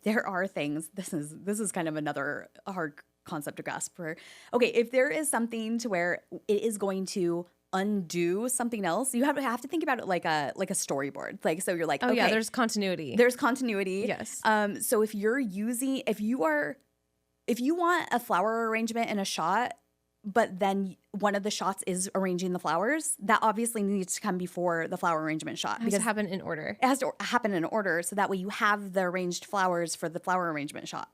there are things, this is kind of another hard concept to grasp for, okay, if there is something to where it is going to undo something else, you have to think about it like a storyboard. Like, so you're like, okay, yeah, there's continuity. Yes. So if you want a flower arrangement in a shot, but then one of the shots is arranging the flowers, that obviously needs to come before the flower arrangement shot. It has to happen in order. It has to happen in order so that way you have the arranged flowers for the flower arrangement shot.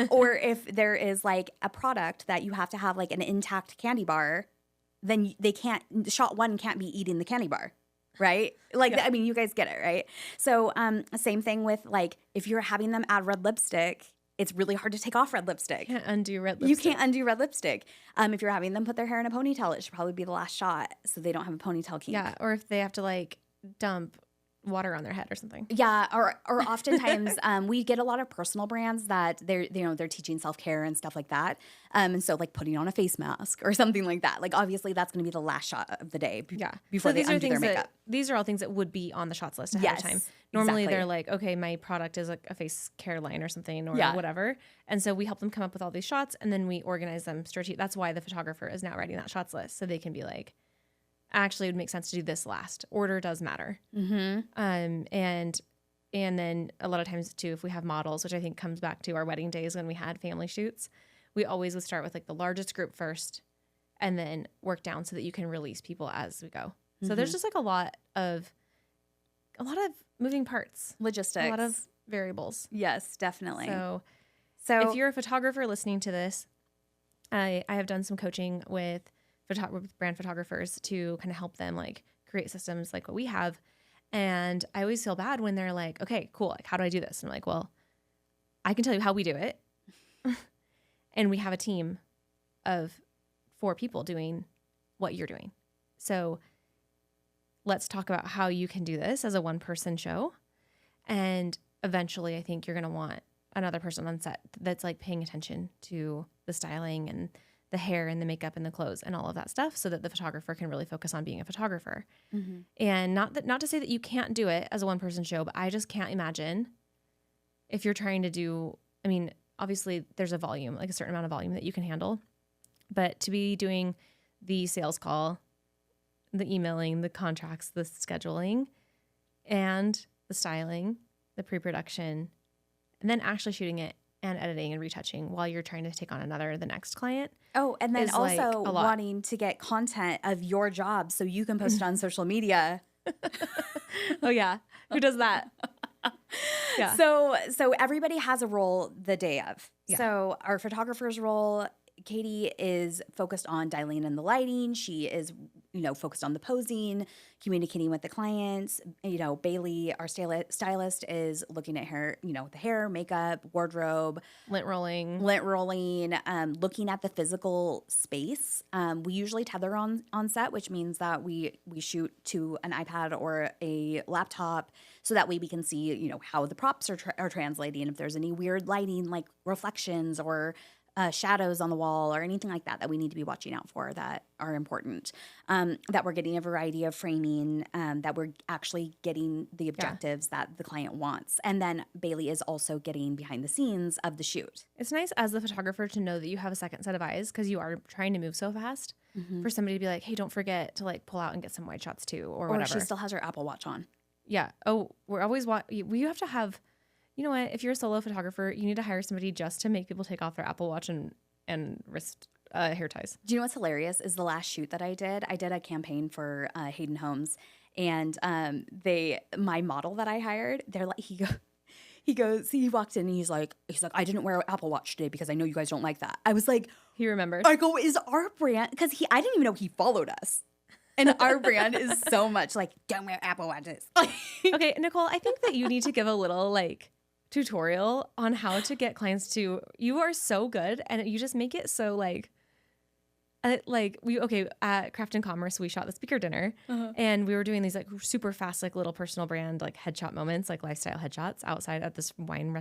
Or if there is like a product that you have to have like an intact candy bar, then they can't, shot one can't be eating the candy bar. Right? Like, Yeah. I mean, you guys get it, right? So, same thing with like, if you're having them add red lipstick, it's really hard to take off red lipstick. Can't undo red lipstick. You can't undo red lipstick. If you're having them put their hair in a ponytail, it should probably be the last shot so they don't have a ponytail kink. Yeah, or if they have to like dump water on their head or something. Yeah, or oftentimes we get a lot of personal brands that they're teaching self-care and stuff like that. And so like putting on a face mask or something like that. Like obviously that's going to be the last shot of the day before they undo their makeup. These are all things that would be on the shots list ahead of time. Normally they're like, okay, my product is like a face care line or something or whatever. And so we help them come up with all these shots and then we organize them strategically. That's why the photographer is now writing that shots list so they can be like, actually, it would make sense to do this last. Order does matter. Mm-hmm. And then a lot of times too, if we have models, which I think comes back to our wedding days when we had family shoots, we always would start with like the largest group first and then work down so that you can release people as we go. Mm-hmm. So there's just like a lot of moving parts. Logistics. A lot of variables. Yes, definitely. So if you're a photographer listening to this, I have done some coaching with brand photographers to kind of help them like create systems like what we have. And I always feel bad when they're like, okay, cool. Like, how do I do this? And I'm like, well, I can tell you how we do it. And we have a team of 4 people doing what you're doing. So let's talk about how you can do this as a 1-person show. And eventually I think you're going to want another person on set that's like paying attention to the styling and the hair and the makeup and the clothes and all of that stuff so that the photographer can really focus on being a photographer. Mm-hmm. And not to say that you can't do it as a 1-person show, but I just can't imagine if you're trying to do, I mean, obviously there's a volume, like a certain amount of volume that you can handle, but to be doing the sales call, the emailing, the contracts, the scheduling, and the styling, the pre-production, and then actually shooting it and editing and retouching while you're trying to take on the next client. Oh, and then also like wanting to get content of your job so you can post it on social media. Oh yeah. Who does that? Yeah. So everybody has a role the day of. Yeah. So our photographer's role, Katie is focused on dialing in the lighting. She is, focused on the posing, communicating with the clients. Bailey, our stylist, is looking at her, the hair, makeup, wardrobe, lint rolling, looking at the physical space. We usually tether on set, which means that we shoot to an iPad or a laptop so that way we can see, how the props are translating. If there's any weird lighting like reflections or shadows on the wall or anything like that we need to be watching out for that are important, that we're getting a variety of framing, that we're actually getting the objectives that the client wants. And then Bailey is also getting behind the scenes of the shoot. It's nice as the photographer to know that you have a second set of eyes because you are trying to move so fast, for somebody to be like, hey, don't forget to like pull out and get some wide shots too or whatever. Or she still has her Apple Watch on. Yeah. Oh, we're always you have to have, you know what? If you're a solo photographer, you need to hire somebody just to make people take off their Apple Watch and wrist hair ties. Do you know what's hilarious is the last shoot that I did a campaign for Hayden Homes, and my model that I hired, they're like, he walked in and he's like, I didn't wear an Apple Watch today because I know you guys don't like that. I was like, he remembered. I go, is our brand, because I didn't even know he followed us. And our brand is so much like, don't wear Apple Watches. Okay, Nichole, I think that you need to give a little like tutorial on how to get clients to, you are so good and you just make it so like at Craft and Commerce, we shot the speaker dinner and we were doing these like super fast, like little personal brand, like headshot moments, like lifestyle headshots outside at this wine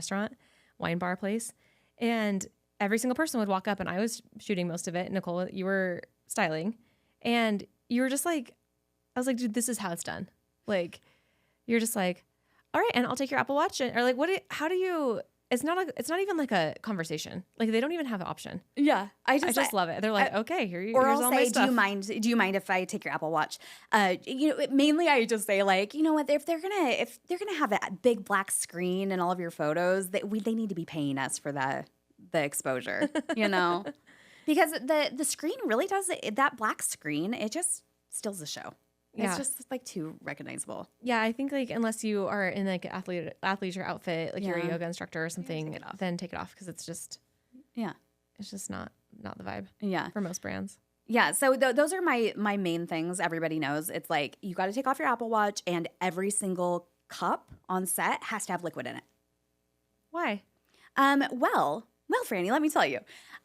bar place. And every single person would walk up and I was shooting most of it. Nichole, you were styling and you were just like, I was like, dude, this is how it's done. Like, you're just like, all right, and I'll take your Apple Watch. Or like, it's not even like a conversation. Like they don't even have an option. Yeah. I just love it. They're like, okay, here's I'll all say, my stuff. do you mind if I take your Apple Watch? Mainly I just say like, you know what, if they're gonna have a big black screen in all of your photos, they need to be paying us for the exposure, because the screen really does, that black screen, it just steals the show. Yeah. It's just like too recognizable. Yeah, I think like unless you are in like an athleisure outfit, like you're a Yeah. yoga instructor or something, take it off. then take it off because it's just Yeah. not the vibe Yeah. for most brands. Yeah, so those are my main things. Everybody knows it's like you got to take off your Apple Watch, and every single cup on set has to have liquid in it. Why? Well, Franny, let me tell you.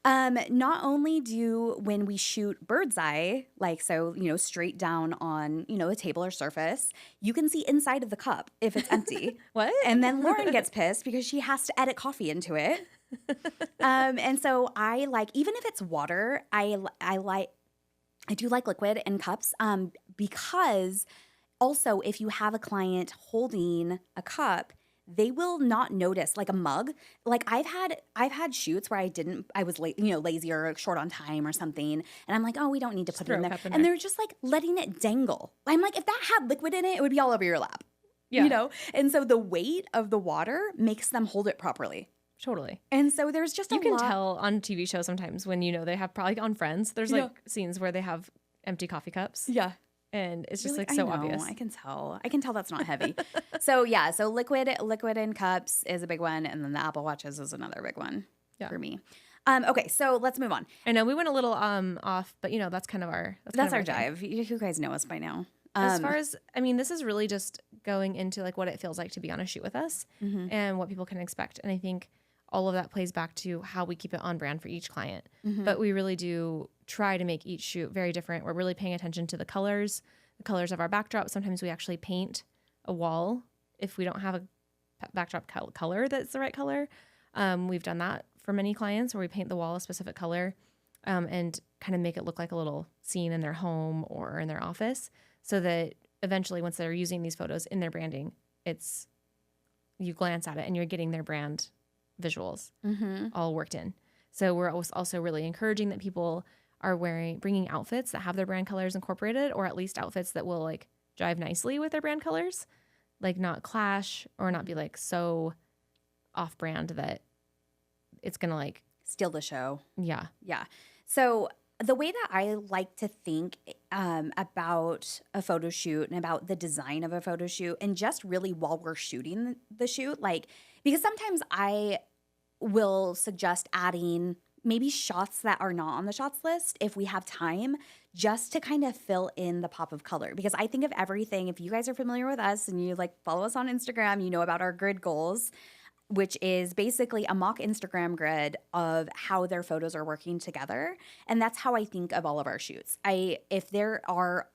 Not only do when we shoot bird's eye, like so, straight down on a table or surface, you can see inside of the cup if it's empty. What? And then Lauren gets pissed because she has to edit coffee into it. And so I like, even if it's water, I do like liquid in cups, because also if you have a client holding a cup, they will not notice, like a mug. Like I've had shoots where I was lazy or short on time or something, and I'm like, oh, we don't need to put it in there, and they're just like letting it dangle. I'm like, if that had liquid in it, it would be all over your lap. Yeah. And so the weight of the water makes them hold it properly. Totally. And so there's just you can tell on TV shows sometimes when they have probably on Friends. There's like scenes where they have empty coffee cups. Yeah. And it's just like so obvious. I can tell that's not heavy. So liquid in cups is a big one, and then the Apple Watches is another big one for me. Okay, so let's move on. I know we went a little off, but that's kind of our our jive. You guys know us by now. As far as this is really just going into like what it feels like to be on a shoot with us and what people can expect. And I think all of that plays back to how we keep it on brand for each client. But we really do try to make each shoot very different. We're really paying attention to the colors of our backdrop. Sometimes we actually paint a wall if we don't have a backdrop color that's the right color. We've done that for many clients where we paint the wall a specific color and kind of make it look like a little scene in their home or in their office, so that eventually once they're using these photos in their branding, you glance at it and you're getting their brand visuals all worked in. So we're also really encouraging that people are bringing outfits that have their brand colors incorporated, or at least outfits that will like jive nicely with their brand colors, like not clash or not be like so off brand that it's gonna like steal the show. Yeah. So the way that I like to think about a photo shoot and about the design of a photo shoot, and just really while we're shooting the shoot, like, because sometimes I will suggest adding maybe shots that are not on the shots list if we have time, just to kind of fill in the pop of color. Because I think of everything, if you guys are familiar with us and you like follow us on Instagram, you know about our grid goals, which is basically a mock Instagram grid of how their photos are working together. And that's how I think of all of our shoots. If there are,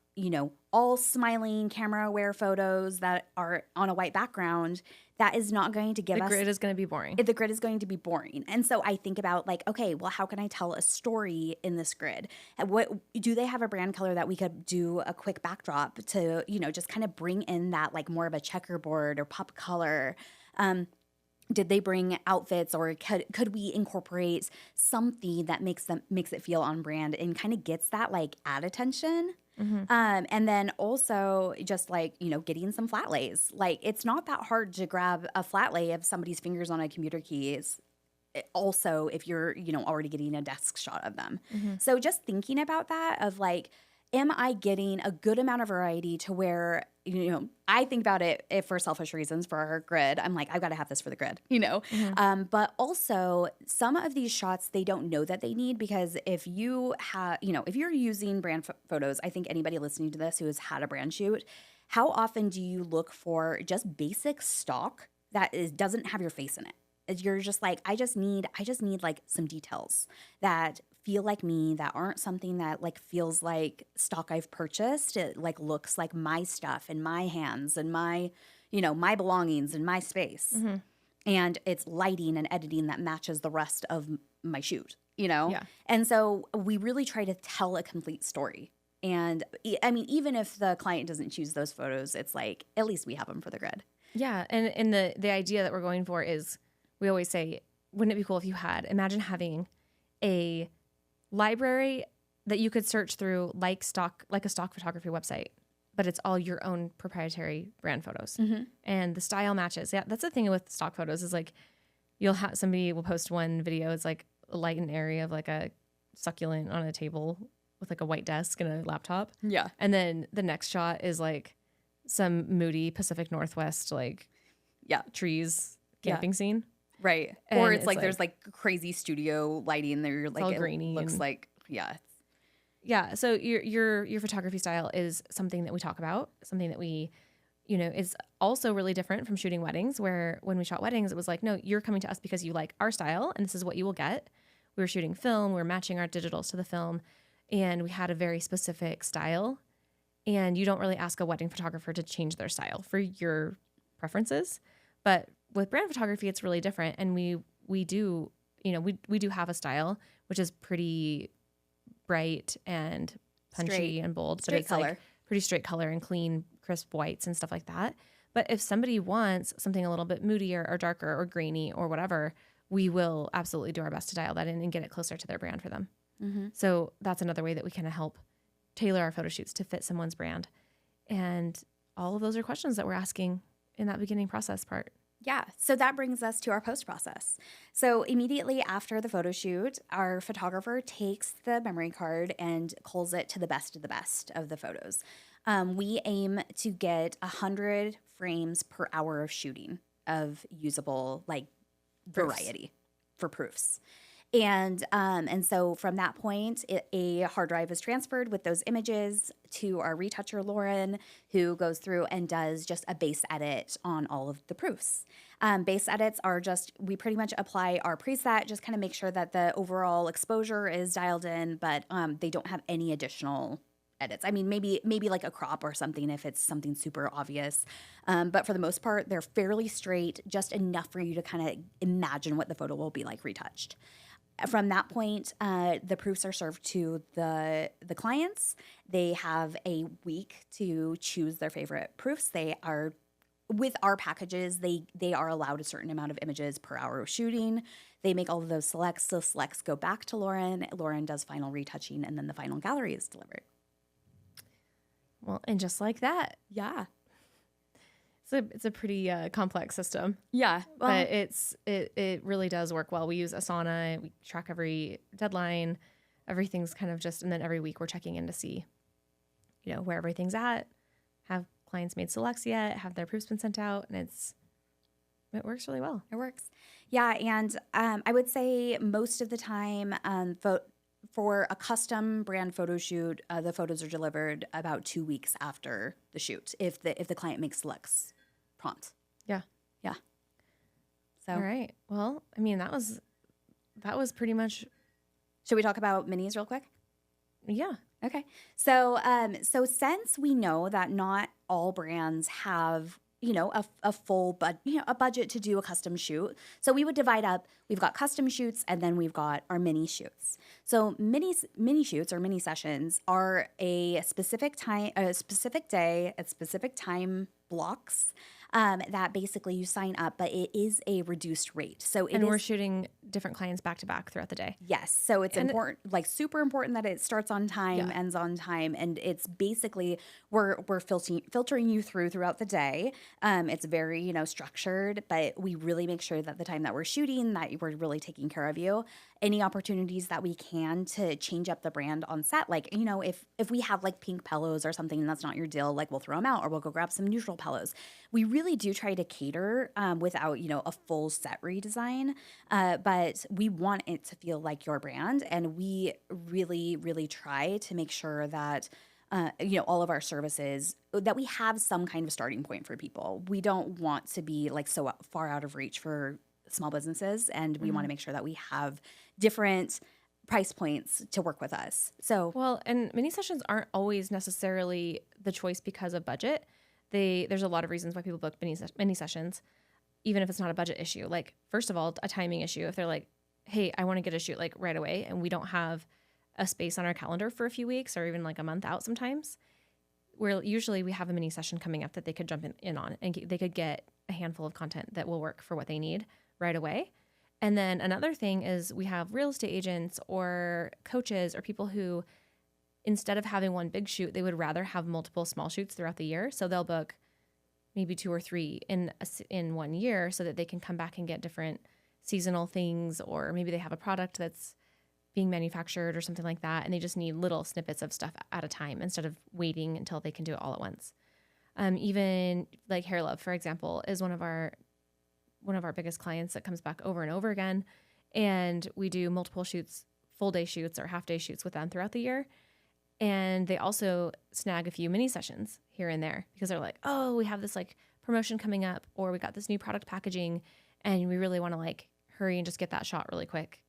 all smiling camera aware photos that are on a white background, that is not going to give us... The grid is going to be boring. The grid is going to be boring. And so I think about like, okay, well, how can I tell a story in this grid? What do they have a brand color that we could do a quick backdrop to, just kind of bring in that like more of a checkerboard or pop color? Did they bring outfits, or could we incorporate something that makes it feel on brand and kind of gets that like ad attention? And then also just like, getting some flat lays. Like, it's not that hard to grab a flat lay of somebody's fingers on a computer keys. Also, if you're, already getting a desk shot of them. So just thinking about that of like, am I getting a good amount of variety to where, I think about it for selfish reasons for our grid. I'm like, I've got to have this for the grid, But also some of these shots, they don't know that they need, because if you have, if you're using brand photos, I think anybody listening to this who has had a brand shoot, how often do you look for just basic stock that doesn't have your face in it? You're just like, I just need like some details that feel like me, that aren't something that like feels like stock I've purchased. It like looks like my stuff and my hands and my, my belongings and my space. And it's lighting and editing that matches the rest of my shoot, Yeah. And so we really try to tell a complete story. And I mean, even if the client doesn't choose those photos, it's like, at least we have them for the grid. Yeah. And the idea that we're going for is, we always say, wouldn't it be cool if you imagine having a library that you could search through like a stock photography website, but it's all your own proprietary brand photos and the style matches. Yeah, that's the thing with stock photos is like, somebody will post one video. It's like a light and airy of like a succulent on a table with like a white desk and a laptop. Yeah. And then the next shot is like some moody Pacific Northwest, like trees camping scene. Right. And or it's like there's like crazy studio lighting there. Like all it grainy looks and- like, yeah. Yeah. So your photography style is something that we talk about, something that we, you know, is also really different from shooting weddings, where when we shot weddings, it was like, no, you're coming to us because you like our style and this is what you will get. We were shooting film, we were matching our digitals to the film, and we had a very specific style. And you don't really ask a wedding photographer to change their style for your preferences. But with brand photography, it's really different. And we do, you know, we do have a style, which is pretty bright and punchy Straight. and bold. Straight but it's color. like pretty straight color and clean, crisp whites and stuff like that. But if somebody wants something a little bit moodier or darker or grainy or whatever, we will absolutely do our best to dial that in and get it closer to their brand for them. Mm-hmm. So that's another way that we kind of help tailor our photo shoots to fit someone's brand. And all of those are questions that we're asking in that beginning process part. Yeah. So that brings us to our post process. So immediately after the photo shoot, our photographer takes the memory card and culls it to the best of the photos. We aim to get 100 frames per hour of shooting of usable like variety for proofs. And so from that point, a hard drive is transferred with those images to our retoucher, Lauren, who goes through and does just a base edit on all of the proofs. Base edits are just, we pretty much apply our preset, just kind of make sure that the overall exposure is dialed in, but they don't have any additional edits. I mean, maybe like a crop or something if it's something super obvious. But for the most part, they're fairly straight, just enough for you to kind of imagine what the photo will be like retouched. From that point, the proofs are served to the clients. They have a week to choose their favorite proofs. They are, with our packages, they are allowed a certain amount of images per hour of shooting. They make all of those selects. The selects go back to Lauren. Lauren does final retouching, and then the final gallery is delivered. Well, and just like that, Yeah. it's a pretty complex system. Yeah. Well, But it really does work well. We use Asana. We track every deadline. Everything's kind of just, and then every week we're checking in to see, you know, where everything's at. Have clients made selects yet? Have their proofs been sent out? And it works really well. it works. Yeah, and I would say most of the time, for a custom brand photo shoot, the photos are delivered about 2 weeks after the shoot if the client makes selects prompt. Yeah. Yeah. So All right. Well, I mean, that was pretty much, should we talk about minis real quick? yeah. Okay. So since we know that not all brands have, you know, a full a budget to do a custom shoot, so we would divide up. We've got custom shoots, and then we've got our mini shoots. So mini shoots or mini sessions are a specific time, a specific day, at specific time blocks that basically you sign up, but it is a reduced rate. So We're shooting different clients back to back throughout the day. Yes. So it's important, like super important that it starts on time, Yeah. ends on time. And it's basically, we're filtering you throughout the day. It's very, you know, structured, but we really make sure that the time that we're shooting, that we're really taking care of you. Any opportunities that we can to change up the brand on set, like, you know, if we have like pink pillows or something and that's not your deal, like we'll throw them out or we'll go grab some neutral pillows. We really do try to cater without, you know, a full set redesign. But we want it to feel like your brand. And we really, really try to make sure that, you know, all of our services, that we have some kind of starting point for people. We don't want to be like so far out of reach for small businesses. And we want to make sure that we have different price points to work with us. So, Well, and mini sessions aren't always necessarily the choice because of budget. There's a lot of reasons why people book mini sessions, even if it's not a budget issue. Like, first of all, a timing issue. If they're like, hey, I want to get a shoot like right away, and we don't have a space on our calendar for a few weeks or even like a month out sometimes, where usually we have a mini session coming up that they could jump in on, and they could get a handful of content that will work for what they need right away. And then another thing is we have real estate agents or coaches or people who, instead of having one big shoot, they would rather have multiple small shoots throughout the year. So they'll book maybe 2 or 3 in 1 year so that they can come back and get different seasonal things, or maybe they have a product that's being manufactured or something like that, and they just need little snippets of stuff at a time instead of waiting until they can do it all at once. Even like Hair Love, for example, is one of our biggest clients that comes back over and over again, and we do multiple shoots, full day shoots or half day shoots with them throughout the year. And they also snag a few mini sessions here and there because they're like, oh, we have this like promotion coming up, or we got this new product packaging and we really want to like hurry and just get that shot really quick.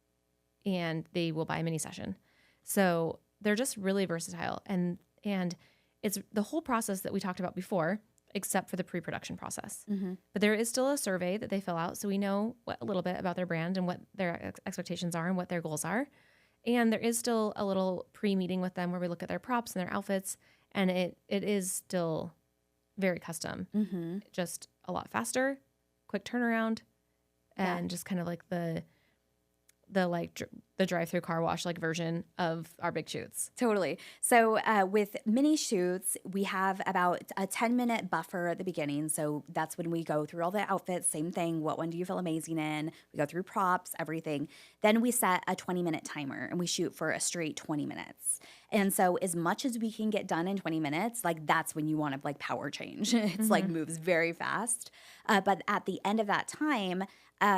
And they will buy a mini session. So they're just really versatile. And it's the whole process that we talked about before, except for the pre-production process. Mm-hmm. But there is still a survey that they fill out. So we know a little bit about their brand and what their expectations are and what their goals are. And there is still a little pre-meeting with them where we look at their props and their outfits, and it is still very custom, just a lot faster, quick turnaround, and just kind of like the drive-through car wash like version of our big shoots. Totally. So with mini shoots, we have about a 10-minute buffer at the beginning. So that's when we go through all the outfits, same thing. What one do you feel amazing in? We go through props, everything. Then we set a 20-minute timer and we shoot for a straight 20 minutes. And so as much as we can get done in 20 minutes, like that's when you want to like power change. It's like moves very fast. But at the end of that time,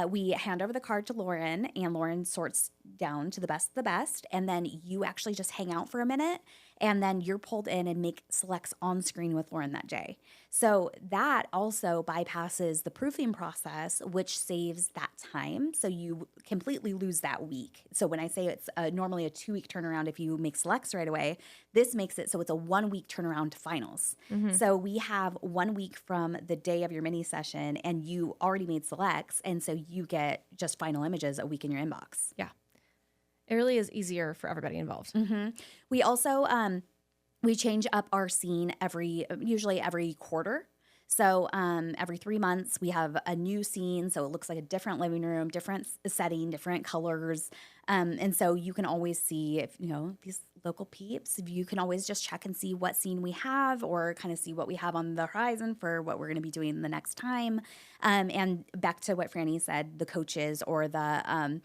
we hand over the card to Lauren, and Lauren sorts down to the best of the best. And then you actually just hang out for a minute, and then you're pulled in and make selects on screen with Lauren that day. So that also bypasses the proofing process, which saves that time. So you completely lose that week. So when I say it's normally a 2-week turnaround if you make selects right away, this makes it so it's a 1-week turnaround to finals. So we have 1 week from the day of your mini session, and you already made selects. And so you get just final images a week in your inbox. Yeah. It really is easier for everybody involved. We also we change up our scene usually every quarter. So every 3 months we have a new scene. So it looks like a different living room, different setting, different colors. And so you can always see if, these local peeps, if you can always just check and see what scene we have, or kind of see what we have on the horizon for what we're going to be doing the next time. And back to what Frannie said, the coaches or the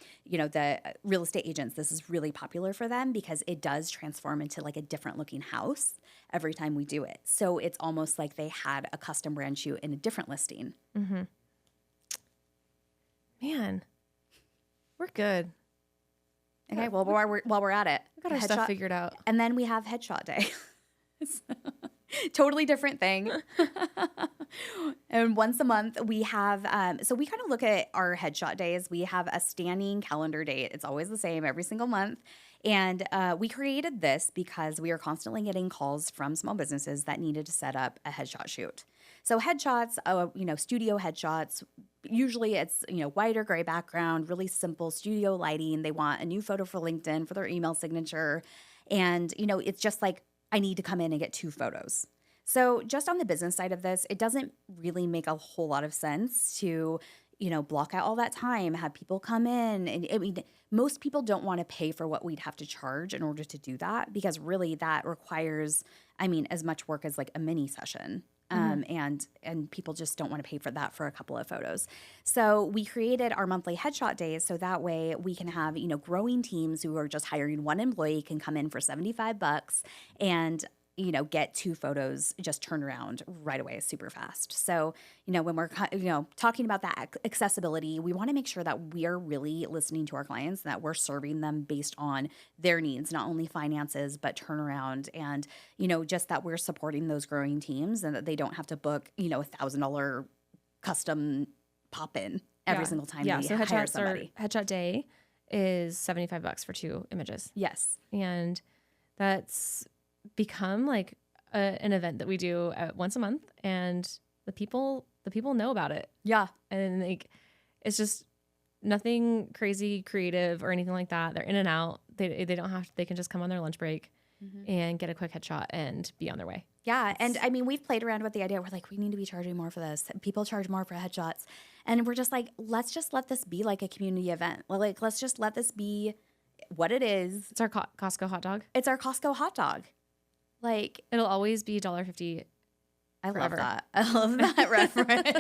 real estate agents, this is really popular for them because it does transform into like a different looking house every time we do it. So it's almost like they had a custom brand shoot in a different listing. Man, we're good. Okay, well, while we're at it, We got our stuff figured out. And then we have headshot day. Totally different thing. And once a month we have, so we kind of look at our headshot days. We have a standing calendar date. It's always the same every single month. And we created this because we are constantly getting calls from small businesses that needed to set up a headshot shoot. So headshots, studio headshots, usually it's, white or gray background, really simple studio lighting. They want a new photo for LinkedIn for their email signature. And, it's just like, I need to come in and get 2 photos. So just on the business side of this, it doesn't really make a whole lot of sense to, block out all that time, have people come in. And most people don't want to pay for what we'd have to charge in order to do that, because really that requires, as much work as like a mini session. And people just don't want to pay for that for a couple of photos. So we created our monthly headshot days so that way we can have, growing teams who are just hiring 1 employee can come in for $75 and, get 2 photos, just turn around right away super fast. So, when we're, talking about that accessibility, we want to make sure that we are really listening to our clients and that we're serving them based on their needs, not only finances, but turnaround and, just that we're supporting those growing teams and that they don't have to book, $1,000 custom pop-in every single time they hire somebody. Headshot day is $75 for 2 images. Yes. And that's become like an event that we do once a month, and the people know about it. Yeah. And like, it's just nothing crazy creative or anything like that. They're in and out. They don't have to, they can just come on their lunch break and get a quick headshot and be on their way. Yeah. And we've played around with the idea. We're like, we need to be charging more for this. People charge more for headshots. And we're just like, let's just let this be like a community event. Like, let's just let this be what it is. It's our Costco hot dog. It's our Costco hot dog. Like, it'll always be $1.50. I love that. I love that reference.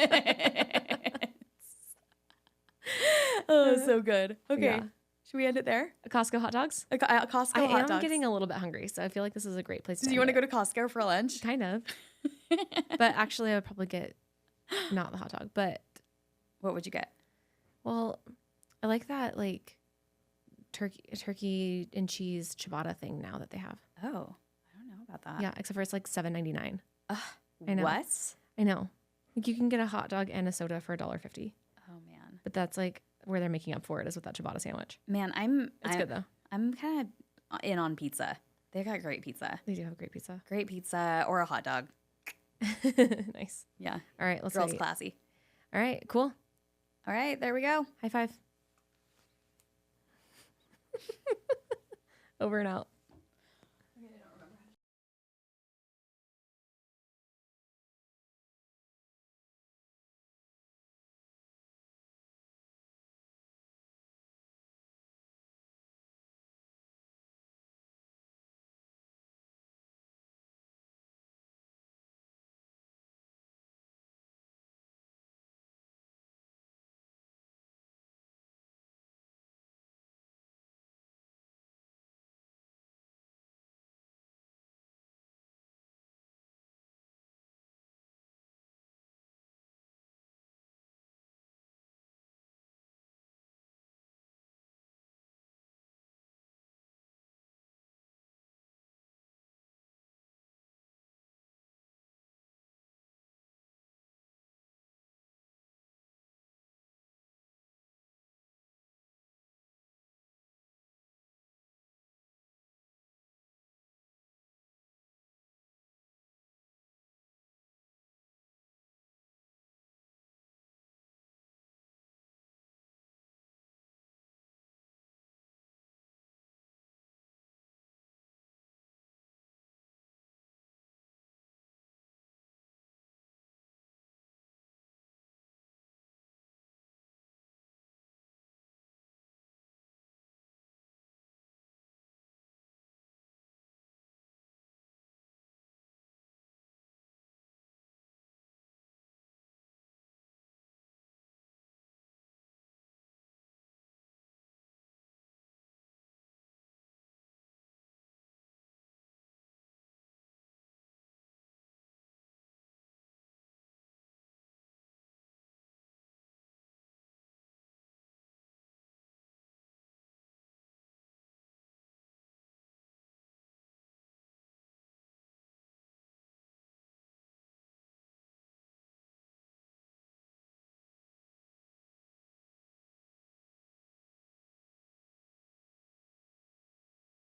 Oh, so good. Okay. Yeah. Should we end it there? Costco hot dogs. Costco I hot am dogs. getting a little bit hungry, so I feel like this is a great place to Do end you want to it. go to Costco for lunch? Kind of. But actually, I would probably get not the hot dog, but What would you get? well, I like that like turkey and cheese ciabatta thing now that they have. Oh, I don't know about that. Yeah, except for it's like $7.99. I know. What? I know. Like you can get a hot dog and a soda for $1.50. Oh man. But that's like where they're making up for it is with that ciabatta sandwich. Man, It's good though. I'm kind of in on pizza. They got great pizza. They do have great pizza. Great pizza or a hot dog. Nice. Yeah. All right, let's Girls wait. classy. All right, cool. All right, there we go. High five. Over and out.